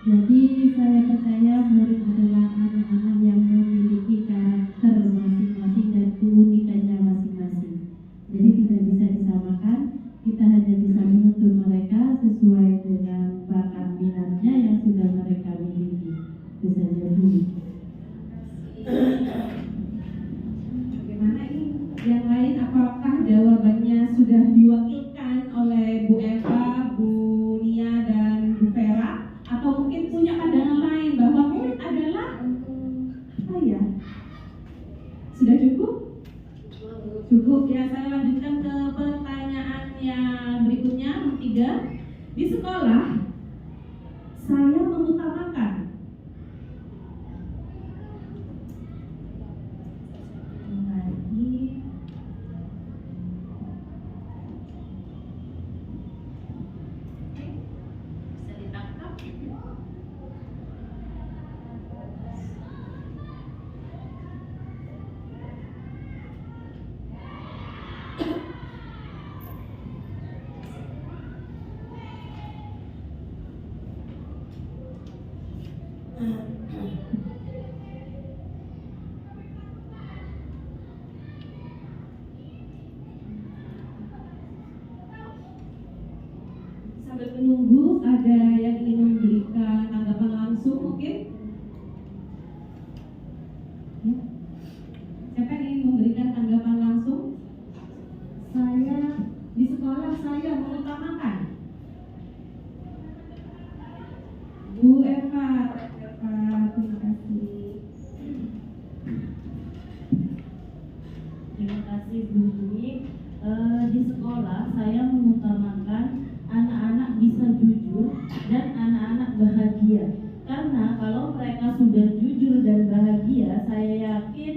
Jadi saya percaya murid adalah anak-anak yang memiliki karakter masing-masing dan keunikannya masing-masing. Jadi tidak bisa disamakan. Kita hanya bisa menuntun mereka sesuai dengan bakat minatnya yang sudah mereka miliki. Itu saja dulu. Bagaimana ini? Yang lain, apakah jawabannya sudah diwakilkan oleh Bu Eva, Bu Nia, dan Bu Vera? Atau mungkin punya pandangan lain bahwa murid adalah apa ya? Sudah cukup? Cukup ya, saya lanjutkan ke pertanyaan yang berikutnya, nomor 3. Di sekolah, saya mengutamakan lagi Bisa ditangkap. sambil menunggu, ada yang ingin memberikan tanggapan langsung mungkin? Ya. Siapa yang ingin memberikan tanggapan langsung? Saya di sekolah saya mengutamakan. Bu Eva, terima kasih. Terima kasih Bu Dwi. Di sekolah saya mengutamakan anak-anak bisa jujur dan anak-anak bahagia. Karena kalau mereka sudah jujur dan bahagia, saya yakin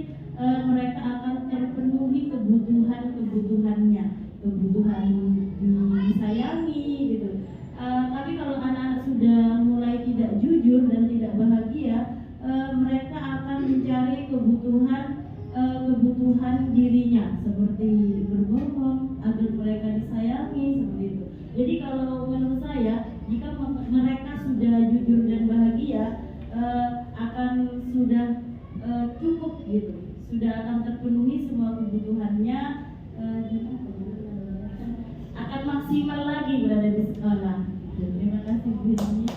mereka akan terpenuhi kebutuhannya, kebutuhan disayangi gitu. Tapi kalau anak-anak sudah mulai tidak jujur dan tidak bahagia, mereka akan mencari kebutuhan dirinya seperti berbohong agar mereka disayangi seperti itu. Jadi kalau menurut saya, jika mereka sudah jujur dan bahagia, akan sudah cukup gitu, sudah akan terpenuhi semua kebutuhannya, akan maksimal lagi berada di sekolah. Terima kasih Bu Dwi.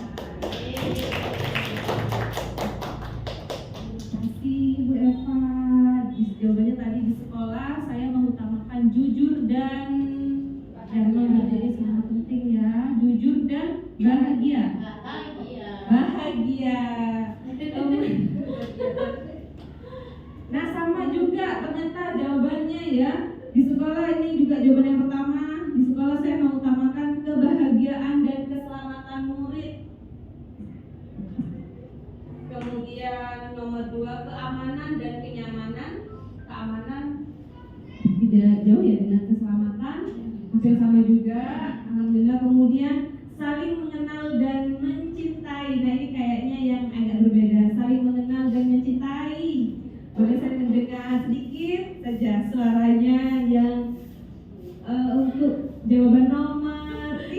Bu Eva, jawabannya tadi di sekolah saya mengutamakan jujur dan ini sangat penting ya, jujur dan bahagia. Bahagia. Nah sama juga ternyata jawabannya ya, di sekolah ini juga jawaban yang pertama, di sekolah saya mengutamakan kebahagiaan dan keselamatan murid. Kemudian Kemudian nomor 2 keamanan dan kenyamanan. Keamanan Tidak jauh ya dengan keselamatan, hampir sama juga, alhamdulillah. Kemudian saling mengenal dan mencintai. Nah ini kayaknya yang agak berbeda. Saling mengenal dan mencintai. Boleh saya mendengar sedikit saja suaranya yang untuk jawaban nomor 3.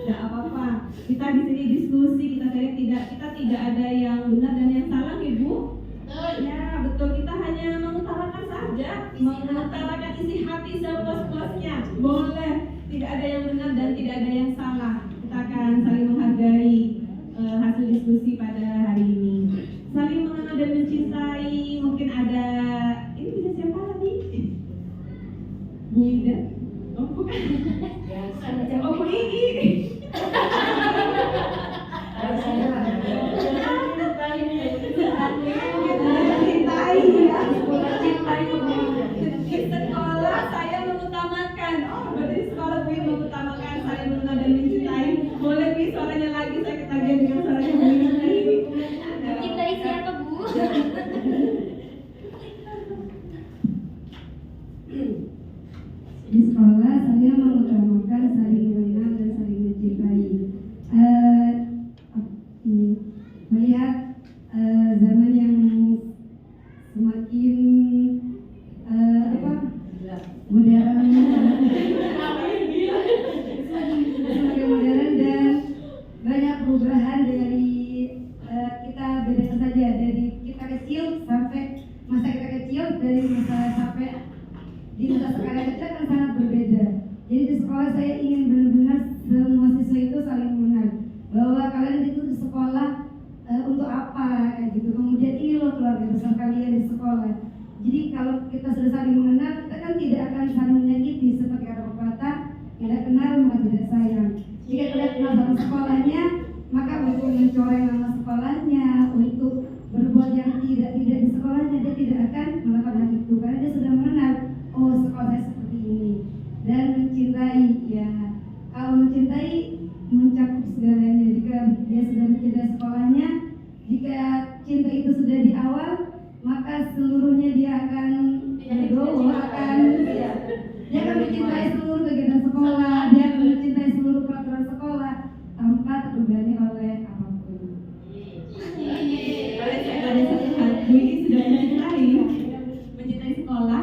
Tidak apa-apa. Kita di sini diskusi, kita tidak ada yang benar dan yang salah, Ibu. Ya betul, kita hanya mengutarakan saja, mengutarakan isi hati sepuas-puasnya. Boleh, tidak ada yang benar dan tidak ada yang salah. Kita akan saling menghargai hasil diskusi pada hari ini. Saling mengenal dan mencintai. Mungkin ada, ini bisa siapa tadi? Bu Ida? Oh bukan. Oh Bu Igi. Di sekolah saya mengutamakan. Oh, berarti di sekolah Bu mengutamakan saling mengenal dan mencintai. Boleh Bu suaranya lagi, saya ketagihan dengan suaranya Bu Igi. Mencintai siapa, Bu? Di sekolah saya mengutamakan saling mengenal dan saling mencintai. Melihat zaman yang semakin modern, semakin modern dan banyak perubahan dari kita beda saja dari kita kecil sampai masa kita kecil, dari masa sampai di masa sekarang kita kan sangat berbeda. Jadi di sekolah saya ingin benar-benar semua siswa itu saling mengenal bahwa kalian itu di sekolah untuk apa kayak gitu. Kemudian ini loh keluarga besar kalian di sekolah. Jadi kalau kita sudah saling mengenal, kita kan tidak akan saling menyakiti seperti kata pepatah, tidak kenal maka tidak sayang. Jika tidak kenal sama sekolahnya, maka untuk mencoreng nama sekolahnya, untuk berbuat yang tidak di sekolahnya, dia tidak akan melakukan hal itu karena dia sudah mengenal. Oh, sekolah saya seperti ini. Dan mencintai, ya kalau mencintai mencakup segalanya. Jika dia sudah mencintai sekolahnya, jika cinta itu sudah di awal, maka seluruhnya dia akan dia akan mencintai seluruh kegiatan sekolah, dia akan mencintai seluruh peraturan sekolah tanpa terbebani oleh apapun. Oleh saya satu hal, Bu ini sudah mencintai sekolah.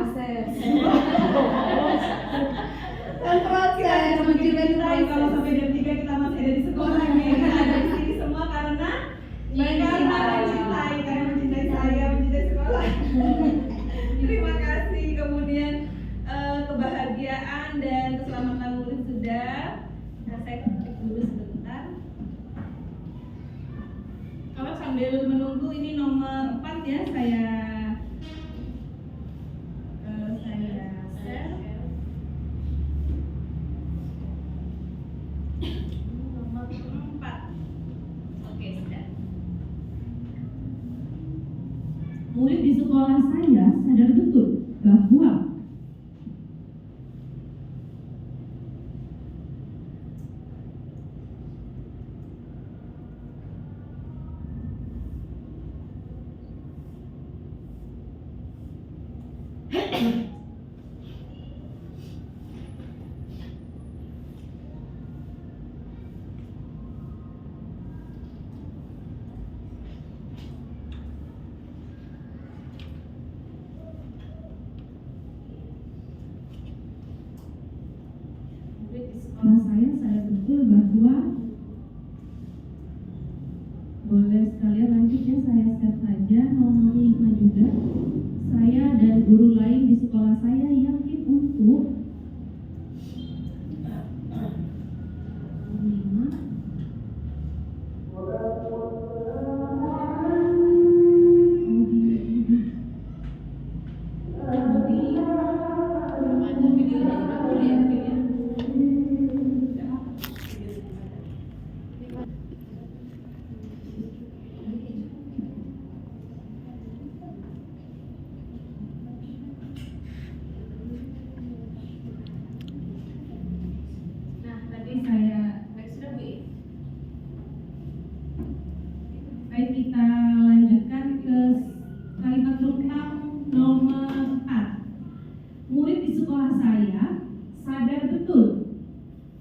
Saya mencintai kalau sampai jam 3 kita masih ada di sekolah nih. Kita ada di sini semua karena mereka mencintai, karena mencintai saya, mencintai sekolah. Terima kasih. Kemudian kebahagiaan dan keselamatan murid sudah. Nah, saya ketik dulu sebentar. Kalau sambil menunggu ini nomor 4 ya, saya share. Nomor 4. Oke, sudah. Murid di sekolah saya sadar betul bahwa di sekolah saya sadar betul bahwa boleh sekalian lanjutnya saya share saja nomor 5 juga. Saya dan guru lain di sekolah saya yakin untuk tentang nomor 4. Murid di sekolah saya sadar betul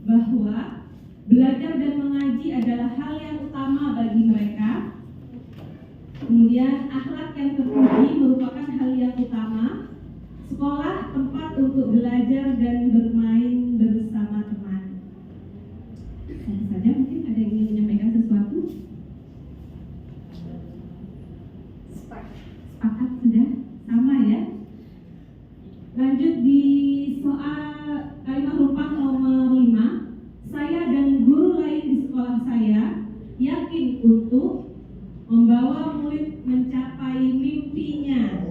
bahwa belajar dan mengaji adalah hal yang utama bagi mereka. Kemudian akhlak yang terpuji merupakan hal yang utama. Sekolah tempat untuk belajar dan bermain bersama teman. Saya saja mungkin ada yang ingin menyampaikan sesuatu. Sepakat sudah? Sama ya? Lanjut di soal kalimat rumpang nomor 5. Saya dan guru lain di sekolah saya yakin untuk membawa murid mencapai mimpinya.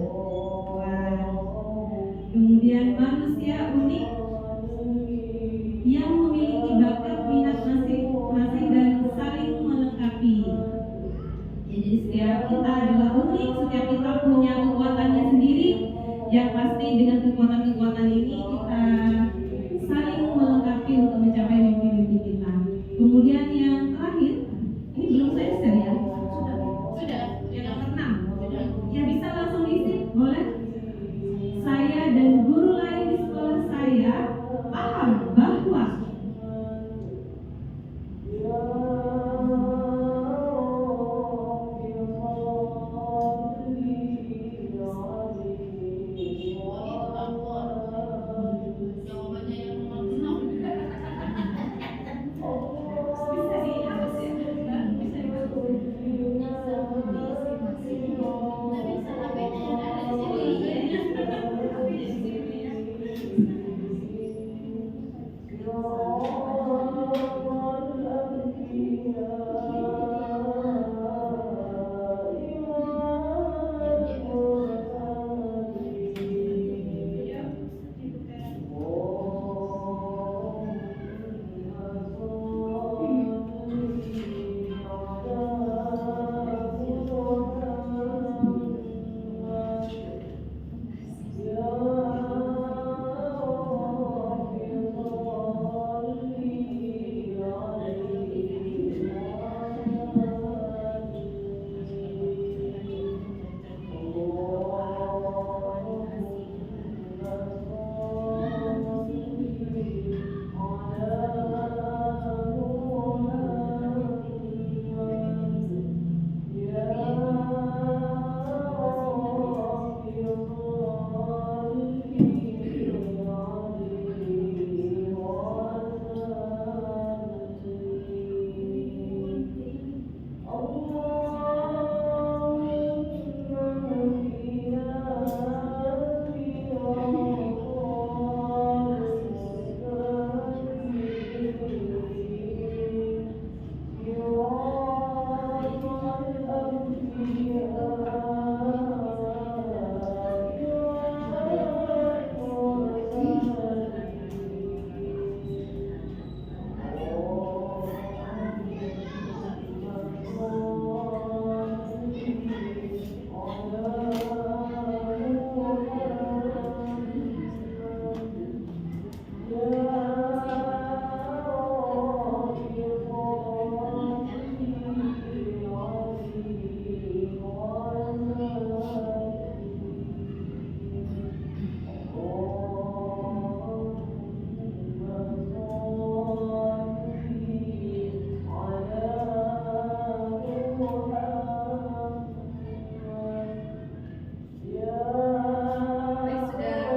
Kemudian manusia unik yang memiliki bakat minat masing-masing dan saling melengkapi. Jadi setiap kita adalah unik, setiap kita punya kekuatannya sendiri. Yang pasti dengan kekuatan-kekuatan ini kita saling melengkapi untuk mencapai mimpi-mimpi kita. Kemudian yang terakhir, ini belum selesai ya? Sudah. Yang nomor 6. Ya bisa langsung diisi, boleh? Saya dan guru lain di sekolah saya paham bahwa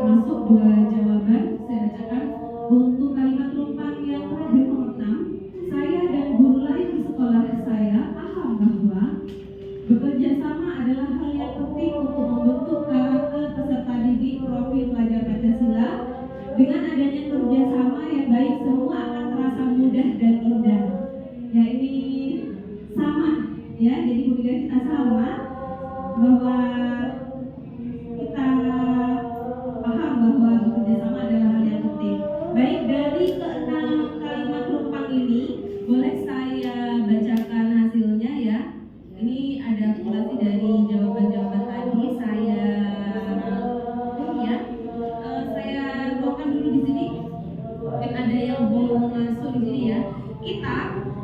masuk 2 jawaban, saya bacakan. Untuk kalimat rumpang yang terakhir nomor 6, saya dan guru lain di sekolah saya paham bahwa bekerja sama adalah hal yang penting untuk membentuk karakter peserta didik profil pelajar Pancasila. Dengan adanya kerjasama yang baik, semua akan terasa mudah dan indah. Ya ini sama, ya. Jadi pemikiran kita sama bahwa kita paham bahwa bekerjasama adalah hal yang penting. Baik, dari ke-6 kalimat rumpang ini boleh saya bacakan hasilnya ya. Ini ada akumulasi dari jawaban-jawaban tadi. Saya tuangkan dulu di sini. Mungkin ada yang belum masuk di sini ya. Kita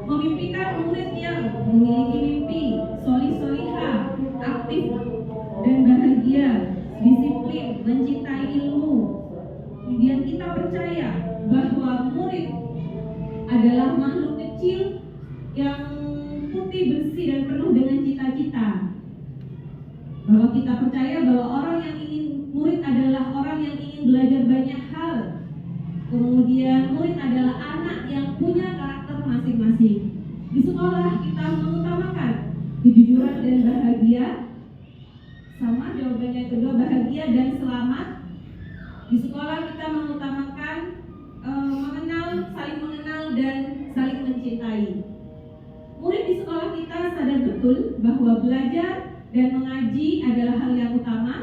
memimpikan murid yang memiliki mimpi, solih-solihah, aktif dan bahagia. adalah makhluk kecil yang putih, bersih, dan penuh dengan cita-cita. Bahwa kita percaya bahwa orang yang ingin murid adalah orang yang ingin belajar banyak hal. Kemudian murid adalah anak yang punya karakter masing-masing. Di sekolah kita mengutamakan kejujuran dan bahagia. Sama jawabannya kedua, bahagia dan selamat. Di sekolah kita mengutamakan saling mengenal dan saling mencintai. Murid di sekolah kita sadar betul bahwa belajar dan mengaji adalah hal yang utama.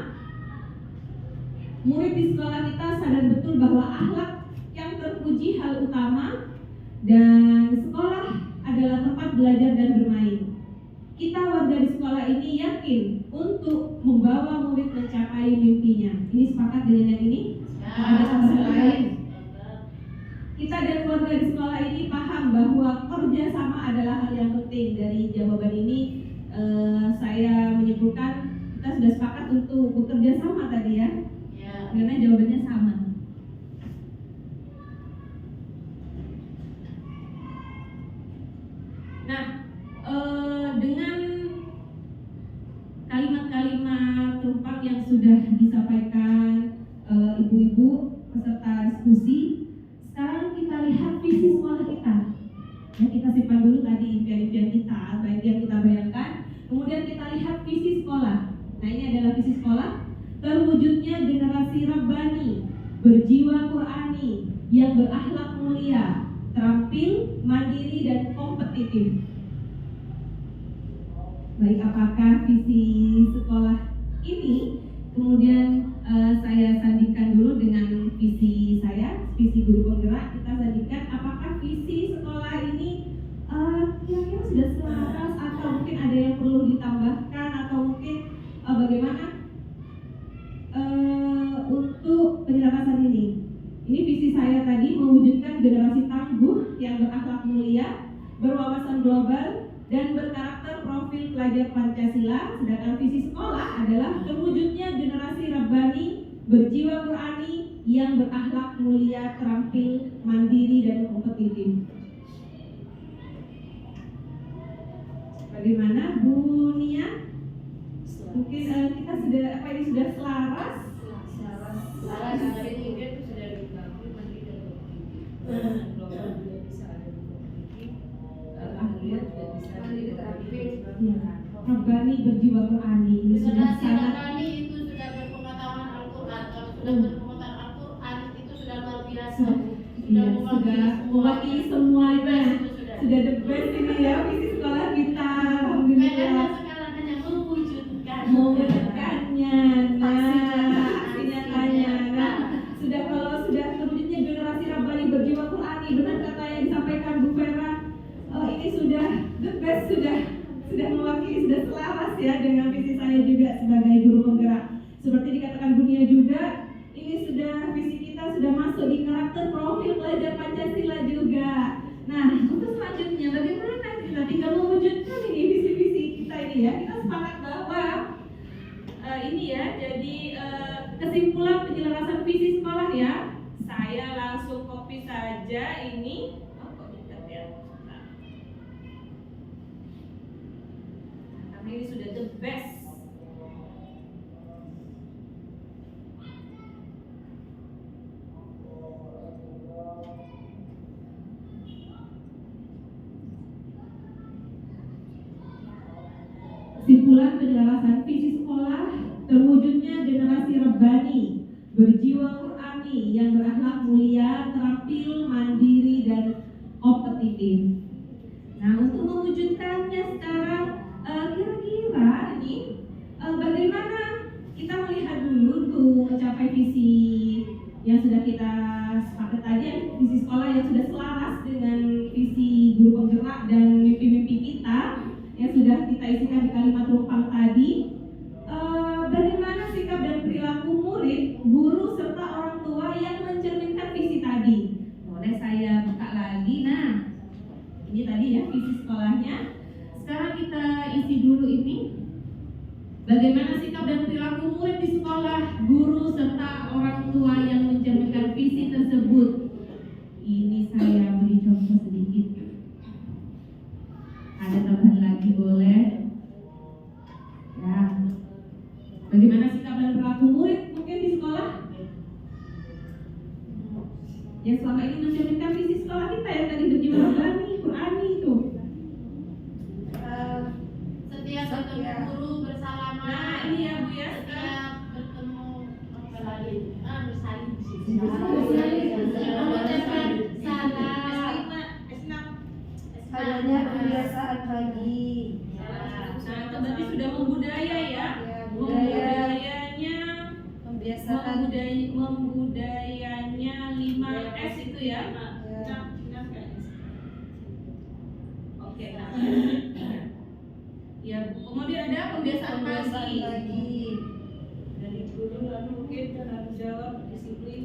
Murid di sekolah kita sadar betul bahwa akhlak yang terpuji hal utama, dan sekolah adalah tempat belajar dan bermain. Kita warga di sekolah ini yakin untuk membawa murid mencapai mimpinya. Ini sepakat dengan yang ini? Ada tambahan lain? Kita dan keluarga di sekolah ini paham bahwa kerja sama adalah hal yang penting. Dari jawaban ini saya menyimpulkan kita sudah sepakat untuk bekerja sama tadi ya. Karena jawabannya sama. Nah, dengan kalimat-kalimat tumpang yang sudah disampaikan ibu-ibu peserta diskusi, sekarang kita lihat visi sekolah kita. Ya, kita simpan dulu tadi impian-impian kita, apa yang kita bayangkan. Kemudian kita lihat visi sekolah. Nah, ini adalah visi sekolah. Terwujudnya generasi Rabbani, berjiwa Qur'ani, yang berakhlak mulia, terampil, mandiri, dan kompetitif. Baik, apakah visi sekolah ini kemudian saya sandingkan dulu dengan visi saya, visi guru penggerak. Kita sandingkan apakah visi sekolah ini kira-kira sudah selaras atau mungkin ada yang perlu ditambahkan, atau mungkin bagaimana untuk penyelarasan ini. Ini visi saya tadi, mewujudkan generasi tangguh yang berakhlak mulia, berwawasan global, dan berkarakter profil pelajar Pancasila. Sedangkan visi sekolah adalah terwujudnya generasi Rabbani, berjiwa Qur'ani, yang berakhlak mulia, terampil, mandiri, dan kompetitif. Bagaimana Bu Nia? Mungkin kita sudah ini sudah selaras. Salah dari tiga itu sudah diketahui mandiri dan kompetitif. Global juga bisa ada di kompetitif. Ahliat juga bisa mandiri terampil. Rabbani, berjiwa Qur'ani. Ini sudah sangat. Rabbani itu sudah berpengetahuan Al-Quran. Kalau sudah berpengetahuan Al-Quran itu sudah luar biasa. Sudah mewakili semuanya. Sudah the best ini ya visi sekolah kita. Alhamdulillah. Sekarang hanya mewujudkannya. Nah, nyatanya. Nah, kalau sudah terwujudnya generasi Rabbani, berjiwa Qur'ani, benar kata yang disampaikan Bu Vera. Ini sudah the best, sudah mewakili, sudah selaras ya dengan visi saya juga sebagai guru penggerak. Seperti dikatakan Bu Nia juga, ini sudah visi kita sudah masuk di karakter profil pelajar Pancasila juga. Nah, untuk selanjutnya bagaimana kita tinggal mewujudkan ini visi-visi kita ini ya. Kita sepakat bahwa ini ya, jadi kesimpulan penyelarasan visi sekolah ya. Saya langsung copy saja ini. Oh, kok dekat ya? Nah. Karena ini sudah the best. Kesimpulan penyelarasan visi sekolah, terwujudnya generasi Rabbani, berjiwa Qur'ani, yang berakhlak mulia, terampil, mandiri, dan kompetitif. Nah, untuk mewujudkannya sekarang kira-kira ini bagaimana kita melihat dulu untuk mencapai visi yang sudah kita sepakat tadi, visi sekolah yang sudah selaras dengan visi guru penggerak dan mimpi-mimpi kita yang sudah kita isikan di kalimat rumpang tadi. Bagaimana sikap dan perilaku murid, guru, serta orang tua yang mencerminkan visi tadi. Boleh saya buka lagi. Nah, ini tadi ya visi sekolahnya. Sekarang kita isi dulu ini. Bagaimana sikap dan perilaku murid di sekolah, guru, serta orang tua yang mencerminkan visi tersebut. Ini saya beri contoh. sikap dan perilaku murid mungkin di sekolah yang selama ini mencerminkan visi sekolah kita yang tadi berjiwa rohani, Qurani itu. Setiap bertemu guru bersalaman. Nah ini ya Bu ya. Setiap bertemu bersalin. Bersalin. Bersalin. Salam. Adanya kebiasaan pagi. Nah itu berarti sudah membudaya ya. Membudayanya membudayanya 5S itu ya. Oke, nah. Ya, kemudian ada kebiasaan pagi. Dari guru lalu mungkin tanggung jawab disiplin.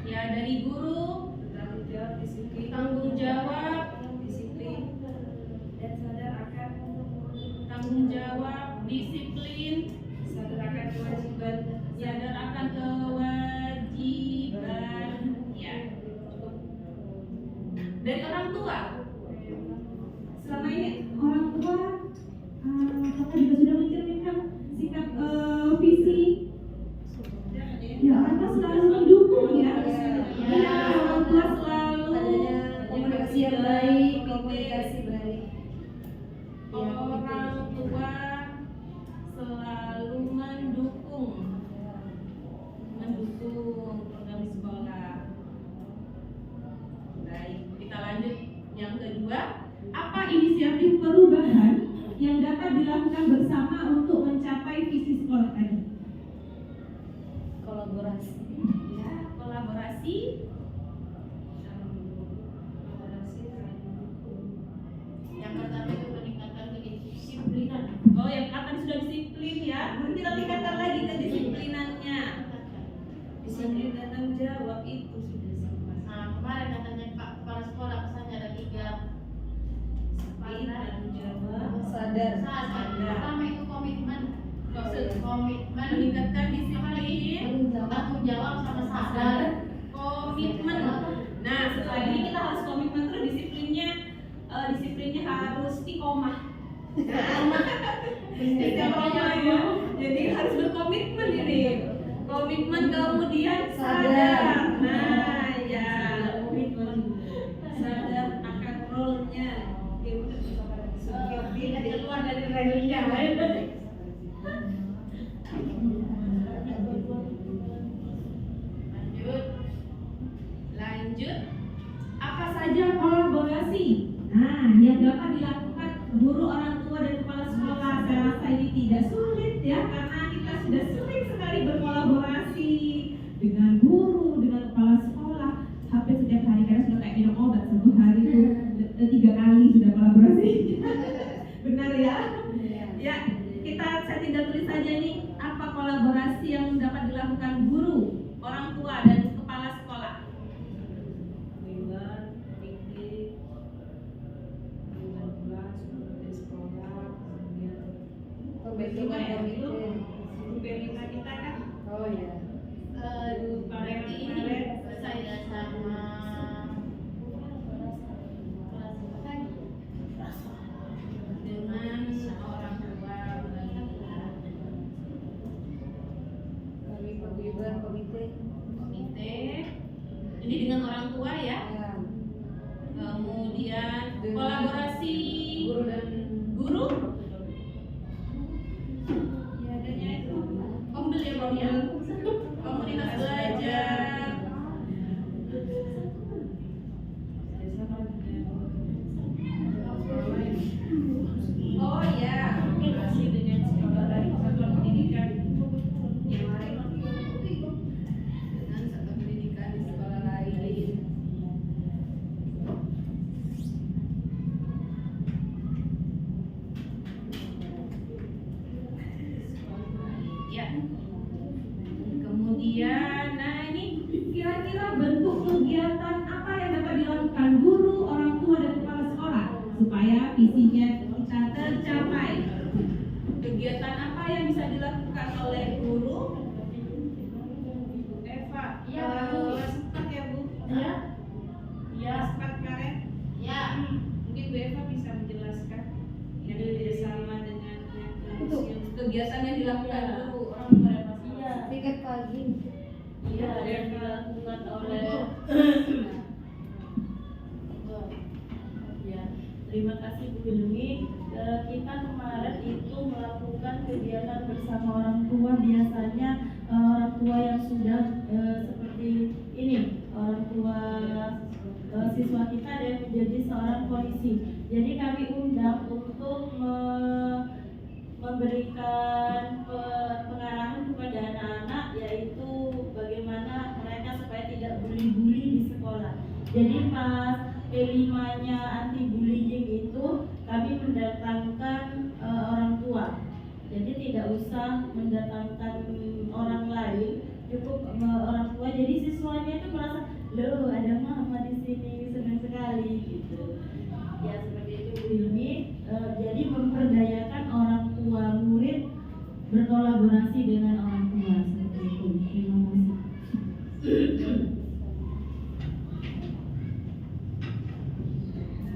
Ya, dari guru Tanggung jawab disiplin. tanggung jawab, Disiplin dan sadar akan disiplin, sadar akan kewajiban. sadar akan kewajiban. Ya. Dari orang tua. Selama ini orang tua apakah juga sudah mencerminkan sikap visi? Ya, orang tua selalu mendukung ya. Ya, orang tua selalu Komunikasi yang baik, komunikasi baik. orang tua selalu mendukung program di sekolah. Baik, kita lanjut yang kedua. Apa inisiatif perubahan yang dapat dilakukan bersama untuk mencapai visi sekolah tadi? Kolaborasi. Ya, kolaborasi. Yang pertama itu meningkatkan kedisiplinan. Oh, yang akan sudah disiplin ya. Nanti kita tingkatkan lagi kedisiplinannya. Disiplin dan tanggung jawab itu sudah sama. Nah, kemarin katanya Pak Kepala Sekolah pesannya ada 3. Disiplin, tanggung jawab, Sadar. Pertama itu komitmen. Komitmen. Meningkatkan disiplin, Tanggung jawab sama sadar. komitmen. Nah, setelah ini kita harus komitmen terus disiplinnya harus istiqomah. Istiqomah ya. Jadi harus berkomitmen ini. Komitmen kemudian sadar. Nah, ya, komitmen. Sadar akan role-nya. Tidak keluar dari relnya. Lanjut. Apa saja kolaborasi? Nah, yang dapat dilakukan guru, orang tua, dan kepala sekolah. Saya rasa ini tidak sulit ya, karena kita sudah sering sekali berkolaborasi dengan guru, dengan kepala sekolah. Hampir setiap hari, karena sudah kayak minum obat, satu hari itu 3 kali sudah kolaborasi. Benar ya? Ya, saya tinggal tulis saja nih, apa kolaborasi yang dapat dilakukan guru, orang tua, dan kepala sekolah. Dewan, dikdik, dewan kelas, komite sekolah, kemudian Pembentukan komite. guru PMK kita kan. Oh ya. Berarti ini saya sama Dengan orang tua, Kami paguyuban komite. komite. Ini dengan orang tua ya. Ya. Kemudian kolaborasi Guru dan guru. Ya, adanya itu. Komdel ya Bang ya. Komunitas belajar. Oh ya, komunikasi dengan sekolah lain, satuan pendidikan yang lain. Dengan satuan pendidikan di sekolah lain. Ya. Kemudian, nah ini kira-kira bentuk kegiatan apa yang dapat dilakukan guru, orang tua, dan kepala sekolah supaya visinya kita tercapai. Kegiatan apa yang bisa dilakukan oleh guru? Eva, Ya, Bu. sempat ya Bu? Ya. Ya. Sempat kemarin. Ya. Mungkin Bu Eva bisa menjelaskan yang kerjasama dengan Untuk yang kegiatan yang dilakukan guru, orang tua, dan kepala sekolah. Iya, yang dilakukan oleh ya, terima kasih Bu Hilmi. Kita kemarin itu melakukan kegiatan bersama orang tua. Biasanya orang tua yang sudah seperti ini, orang tua siswa kita ada yang menjadi seorang polisi. Jadi kami undang untuk memberikan pengarahan kepada anak-anak, yaitu bagaimana mereka supaya tidak bully-bully di sekolah. Jadi pas P5-nya anti bullying itu kami mendatangkan orang tua. Jadi tidak usah mendatangkan orang lain, cukup orang tua. Jadi siswanya itu merasa, loh ada mama di sini, senang sekali gitu. Ya seperti itu Bu Hilmi. Jadi memperdayakan orang tua murid berkolaborasi dengan orang tua seperti itu. Terima kasih.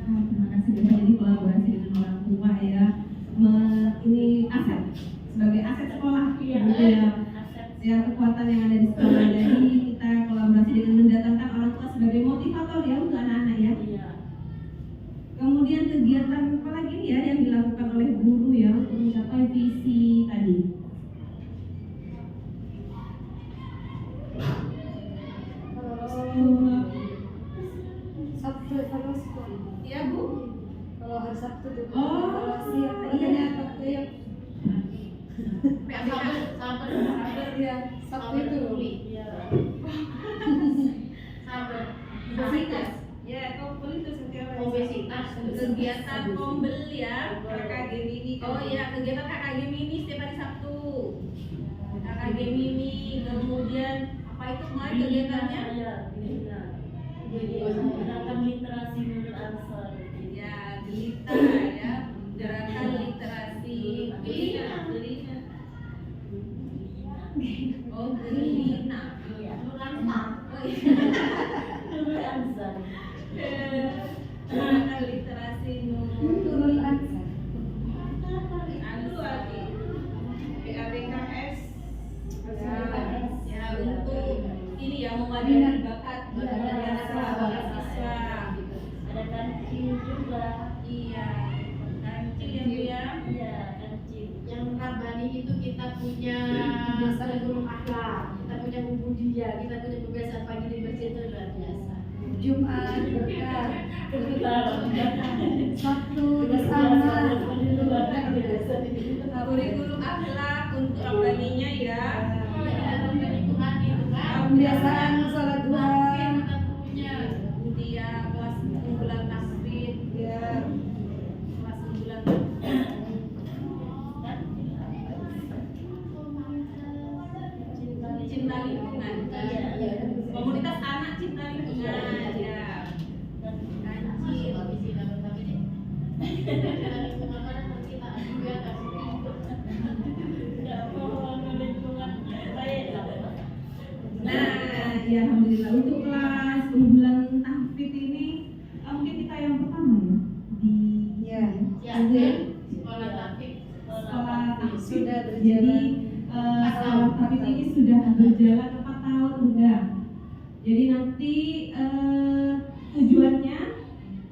Terima kasih banyak. Jadi kolaborasi dengan orang tua ya, ini aset sebagai aset sekolah gitu ya. Ya, kekuatan yang ada di sekolah. Jadi kita kolaborasi dengan mendatangkan orang tua sebagai motivator ya untuk anak-anak ya. Iya. Kemudian kegiatan apa lagi nih ya yang dilakukan oleh guru ya untuk mencapai visi tadi? Sabtu evaluasi. Iya Bu. Kalau hari Sabtu tuh Oh, evaluasi apa iya. Sabtu ya. Sabar. Ya, Sabtu itu. Iya. Sabar. Obesitas. Ya, komunitas setiap hari. Obesitas. Kegiatan kombel ya, KKG mini. Oh iya, kegiatan KKG mini setiap hari Sabtu. KKG mini, kemudian apa itu kemarin kegiatannya? Ya, gerakan literasi menurut Ansar. Ya, Gelita ya, gerakan literasi. Gelina. Oh, Gelina. Iya. Oh iya. Menurut Ansar. Gerakan literasi Turun ansar. anu lagi. PABKS. Ya, untuk ini ya mewadahi bakat siswa. Ada kancil juga. Iya, kancil ya Bu ya. Iya, kancil. Yang Rabbani itu kita punya dasar guru akhlak, kita punya budaya, kita punya kebiasaan pagi di masjid itu luar biasa. Jumat berkah. Sabtu Bersama. bersama. Kurikulum akhlak untuk Rabbaninya ya. Kalau di dalam lingkungan itu kan, Kebiasaan sholat duha. kita punya. Dia kelas unggulan tasbih, Ya. kelas unggulan cinta lingkungan. Komunitas anak cinta lingkungan ya. Kancil. Nah, ya alhamdulillah untuk kelas unggulan tahfidz ini mungkin kita yang pertama ya di Ya. Sekolah taktik. sekolah tahfidz. Sudah Jadi berjalan. sekolah tahfidz ini sudah berjalan 4 tahun Bunda. Jadi nanti tujuannya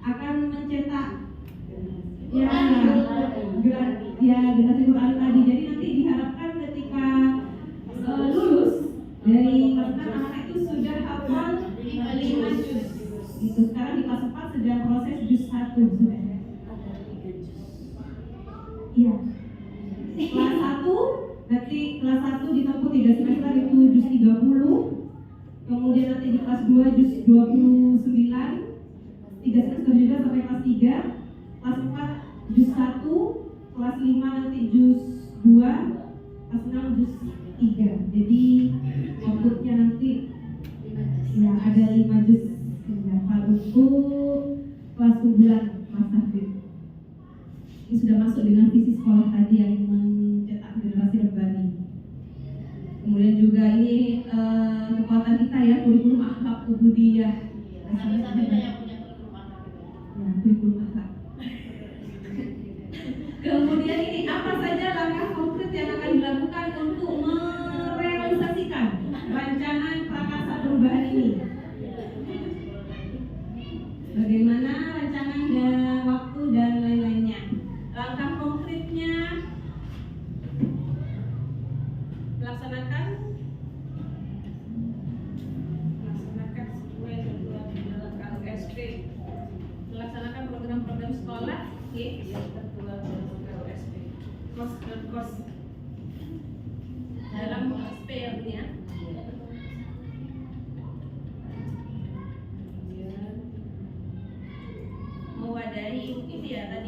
akan mencetak ya generasi Quran tadi. Jadi nanti diharapkan ketika lulus dari kelas 6 anak itu sudah hafal 5 juz. Itu sekarang di kelas 4 sedang proses juz 1 sudah. Iya. Kelas 1 nanti kelas 1 ditempuh 3 semester itu juz 30. Kemudian nanti di kelas 2 juz 29. 3 semester juga sampai kelas 3. Kelas 4 juz 1. Kelas 5 nanti juz 2. Kelas 6 juz 3. Jadi outputnya nanti ya ada 5 juz hafal untuk kelas unggulan kelas tahfidz. Ini sudah masuk dengan visi sekolah tadi yang mencetak generasi Rabbani. Kemudian juga ini kekuatan kita ya, kurikulum akhlak ubudiyah. Harus ada yang punya kelemahan. Ya, kurikulum akhlak. Kemudian ini apa saja langkah konkret yang akan dilakukan untuk merealisasikan rancangan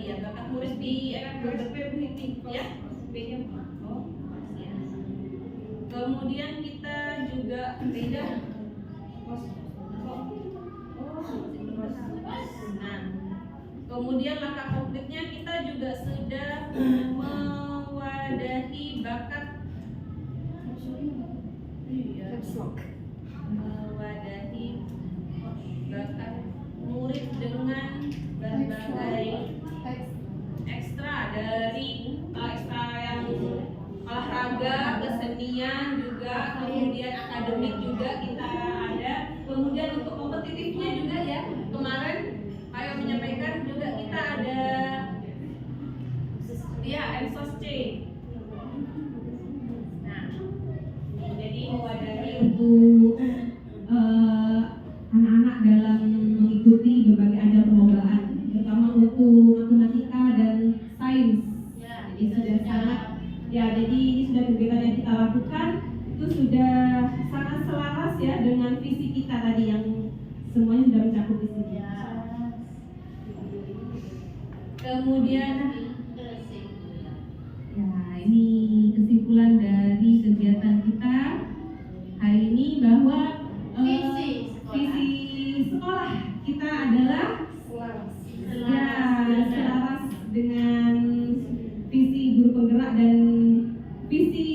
ya, bakat nulis di RPP Bu Hiti ya. B-nya oh, ya. Kemudian kita juga beda. Nah, kemudian langkah konkretnya kita juga sudah mewadahi bakat murid dengan berbagai ekstra dari ekstra yang olahraga, kesenian juga, kemudian akademik juga kita ada. Kemudian untuk kompetitifnya juga ya, kemarin Ayo menyampaikan juga kita ada Ensos C. Nah, jadi mewadahi untuk anak-anak dalam mengikuti berbagai ajang perlombaan, terutama untuk matematika dan sains. Jadi sudah sangat jadi ini sudah kegiatan yang kita lakukan itu sudah sangat selaras ya dengan visi kita tadi yang semuanya sudah mencakup di sini. Kemudian ini kesimpulan dari kegiatan kita hari ini bahwa visi sekolah kita adalah selaras dengan visi guru penggerak dan visi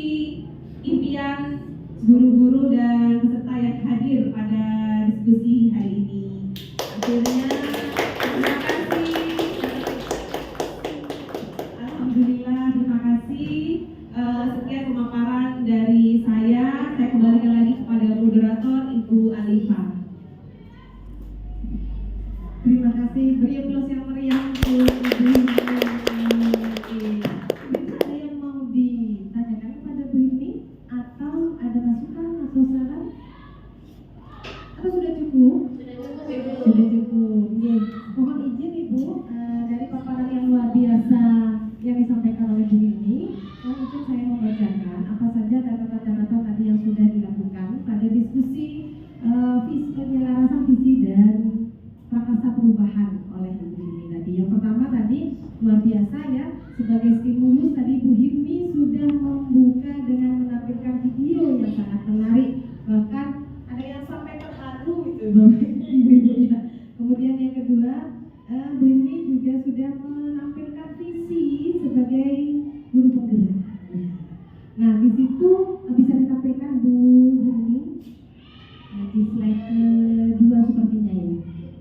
impian guru-guru dan peserta yang hadir pada diskusi hari ini. Akhirnya terima kasih. Alhamdulillah, terima kasih. Sekian pemaparan dari saya. Saya kembalikan lagi kepada moderator Ibu Alifa. Terima kasih. Beri aplaus yang meriah untuk Ibu. Ada yang mau ditanyakan kepada Bu Hini atau ada masukan atau saran? Atau sudah cukup? Sudah cukup. Mohon izin Ibu, dari paparan yang luar biasa yang disampaikan oleh Bu Hini, mungkin saya membacakan apa saja catatan-catatan tadi yang sudah dilakukan pada diskusi penyelarasan visi dan prakarsa perubahan oleh Bu Hini tadi. Yang pertama tadi luar biasa ya, sebagai stimulus tadi Bu Hini sudah membuka dengan menampilkan video yang sangat menarik, bahkan ada yang sampai terharu gitu ibu-ibu ya. Kemudian yang kedua, Bu Hini juga sudah menampilkan visi sebagai guru penggerak. Nah di situ bisa ditampilkan Bu Hini di slide kedua sepertinya ya.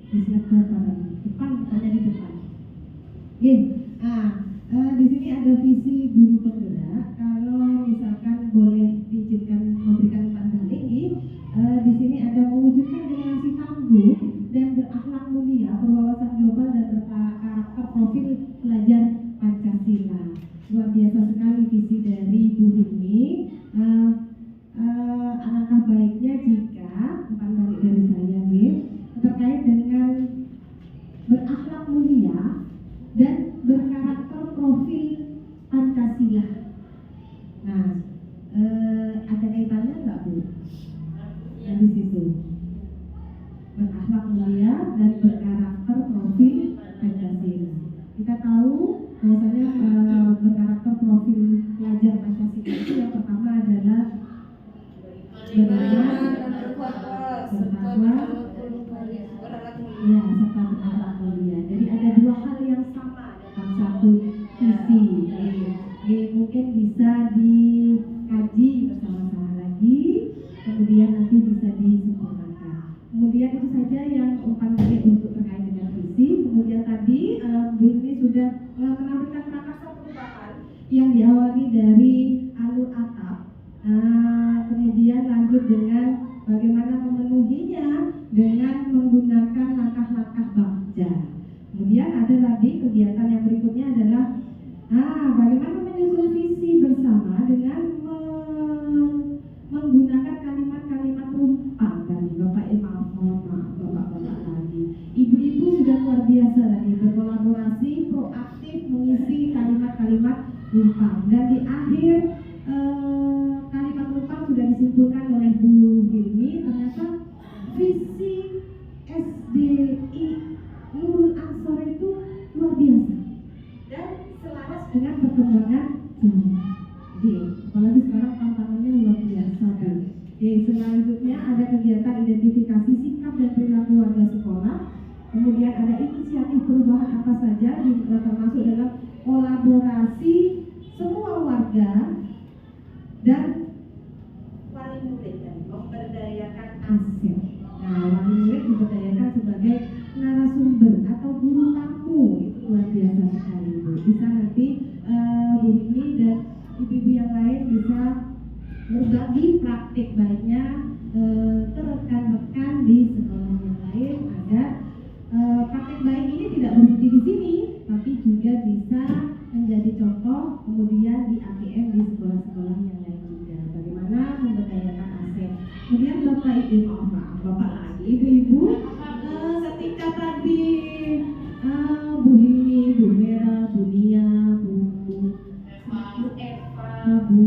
Di slide depan, tanya di depan. Di sini ada visi guru penggerak. Kalau misalkan boleh diizinkan memberikan umpan balik, di sini ada mewujudkan generasi tangguh dan berakhlak mulia, berwawasan global dan berkarakter profil pelajar Pancasila. Luar biasa sekali visi dari Bu Hini. Alangkah baiknya jika umpan balik dari saya terkait dengan berakhlak mulia dan berkarakter profil Pancasila. Nah, ada kaitannya nggak Bu? Di situ berakhlak mulia dan berkarakter profil Pancasila. Kita tahu bahwasanya berkarakter profil pelajar Pancasila itu yang pertama adalah beriman, bertakwa, serta berakhlak mulia. Jadi ada dua hal yang sama dalam satu visi. Mungkin bisa dikaji bersama-sama lagi, kemudian nanti bisa disempurnakan. Kemudian itu saja yang umpan balik untuk terkait dengan visi. Kemudian tadi Bu Hini sudah menampilkan prakarsa perubahan yang diawali dari alur atap. Kemudian lanjut dengan bagaimana memenuhinya dengan menggunakan langkah-langkah bagja. Kemudian ada lagi kegiatan yang berikutnya adalah bagaimana menyusun visi bersama dengan menggunakan kalimat-kalimat rumpang tadi. Bapak-bapak tadi. Ibu-ibu sudah luar biasa tadi berkolaborasi, proaktif mengisi kalimat-kalimat rumpang. Dan di akhir kalimat rumpang sudah disimpulkan oleh Bu Hini, ternyata visi SDI Nurul Ansor itu luar biasa. selanjutnya ada kegiatan identifikasi sikap dan perilaku warga sekolah. Kemudian ada inisiatif perubahan apa saja termasuk dalam kolaborasi semua warga dan wali murid dan memberdayakan aset. Nah, wali murid diberdayakan sebagai narasumber atau guru tamu, itu luar biasa sekali Bu. Bisa nanti Bu Hini dan ibu-ibu yang lain bisa berbagi praktik baiknya ke rekan-rekan di sekolah yang lain agar praktik baik ini tidak berhenti di sini, tapi juga bisa menjadi contoh kemudian di APM di sekolah-sekolah yang lain juga. Bagaimana memberdayakan aset. Kemudian Bapak lagi, ibu-ibu, ketika tadi Bu Hini, Bu Vera, Bu Nia, Bu Eva, Bu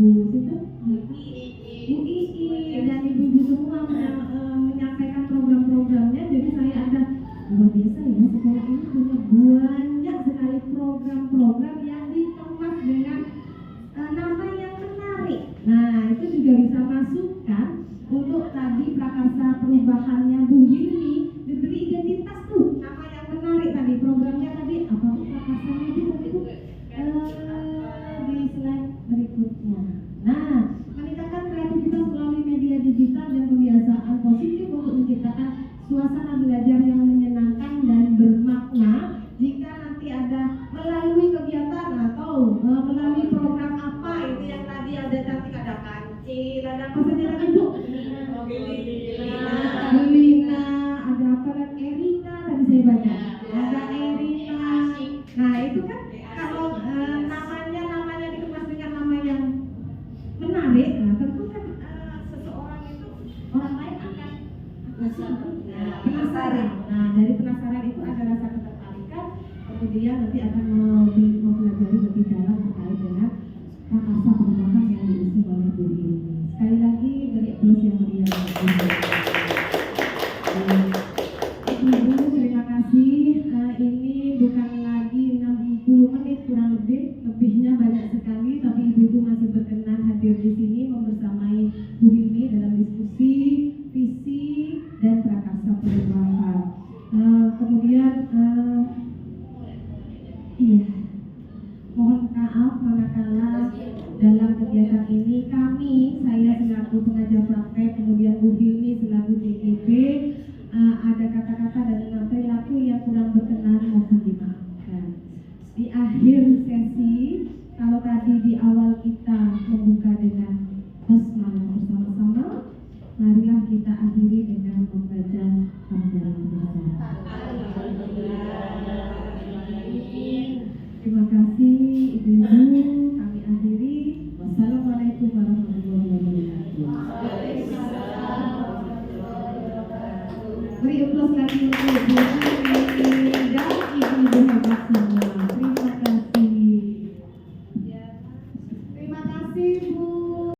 Ii, dan ibu-ibu semua menyampaikan program-programnya. Jadi saya ada luar biasa ya, sekolah ini punya banyak sekali program-program yang dikemas dengan nama yang menarik. Nah, itu juga bisa masukkan untuk tadi prakarsa perubahannya Bu Hini, diberi identitas tuh, nama yang menarik tadi, programnya tadi apa prakarsanya itu di slide berikutnya. Nah, meningkatkan kreativitas melalui media digital dan kebiasaan positif untuk menciptakan suasana belajar yang menyenangkan dan bermakna. Jika nanti ada melalui kegiatan atau melalui program apa itu yang tadi ada cantik, ada kancil, ada apa saja lagi Bu? Lina, ada apa lagi? Erina tadi saya baca. Ada Erina. Nah itu kan kalau namanya dikemas dengan nama yang menarik, nah tentu kan seseorang itu orang lain akan penasaran. Nah dari penasaran itu ada rasa ketertarikan, kemudian nanti akan mempelajari lebih dalam terkait dengan prakarsa perubahan yang diusung oleh Bu Hini. Sekali lagi beri aplaus yang meriah. Ibu, terima kasih. Ini bukan lagi 60 menit kurang lebihnya banyak sekali, tapi ibu-ibu masih berkenan hadir di sini membersamai Bu Hini dalam diskusi visi dan prakarsa perubahan. Kemudian mohon maaf manakala dalam kegiatan ini saya selaku pengajar praktek, kemudian Bu Hini selaku DGP ada kata-kata dan perilaku yang kurang berkenan, mohon dimaafkan. Di akhir sesi, kalau tadi di awal kita membuka dengan basmalah bersama-sama, marilah kita akhiri dengan membaca hamdalah bersama. Terima kasih ibu-ibu, kami akhiri. Wassalamualaikum warahmatullahi wabarakatuh. Beri aplaus lagi untuk ibu.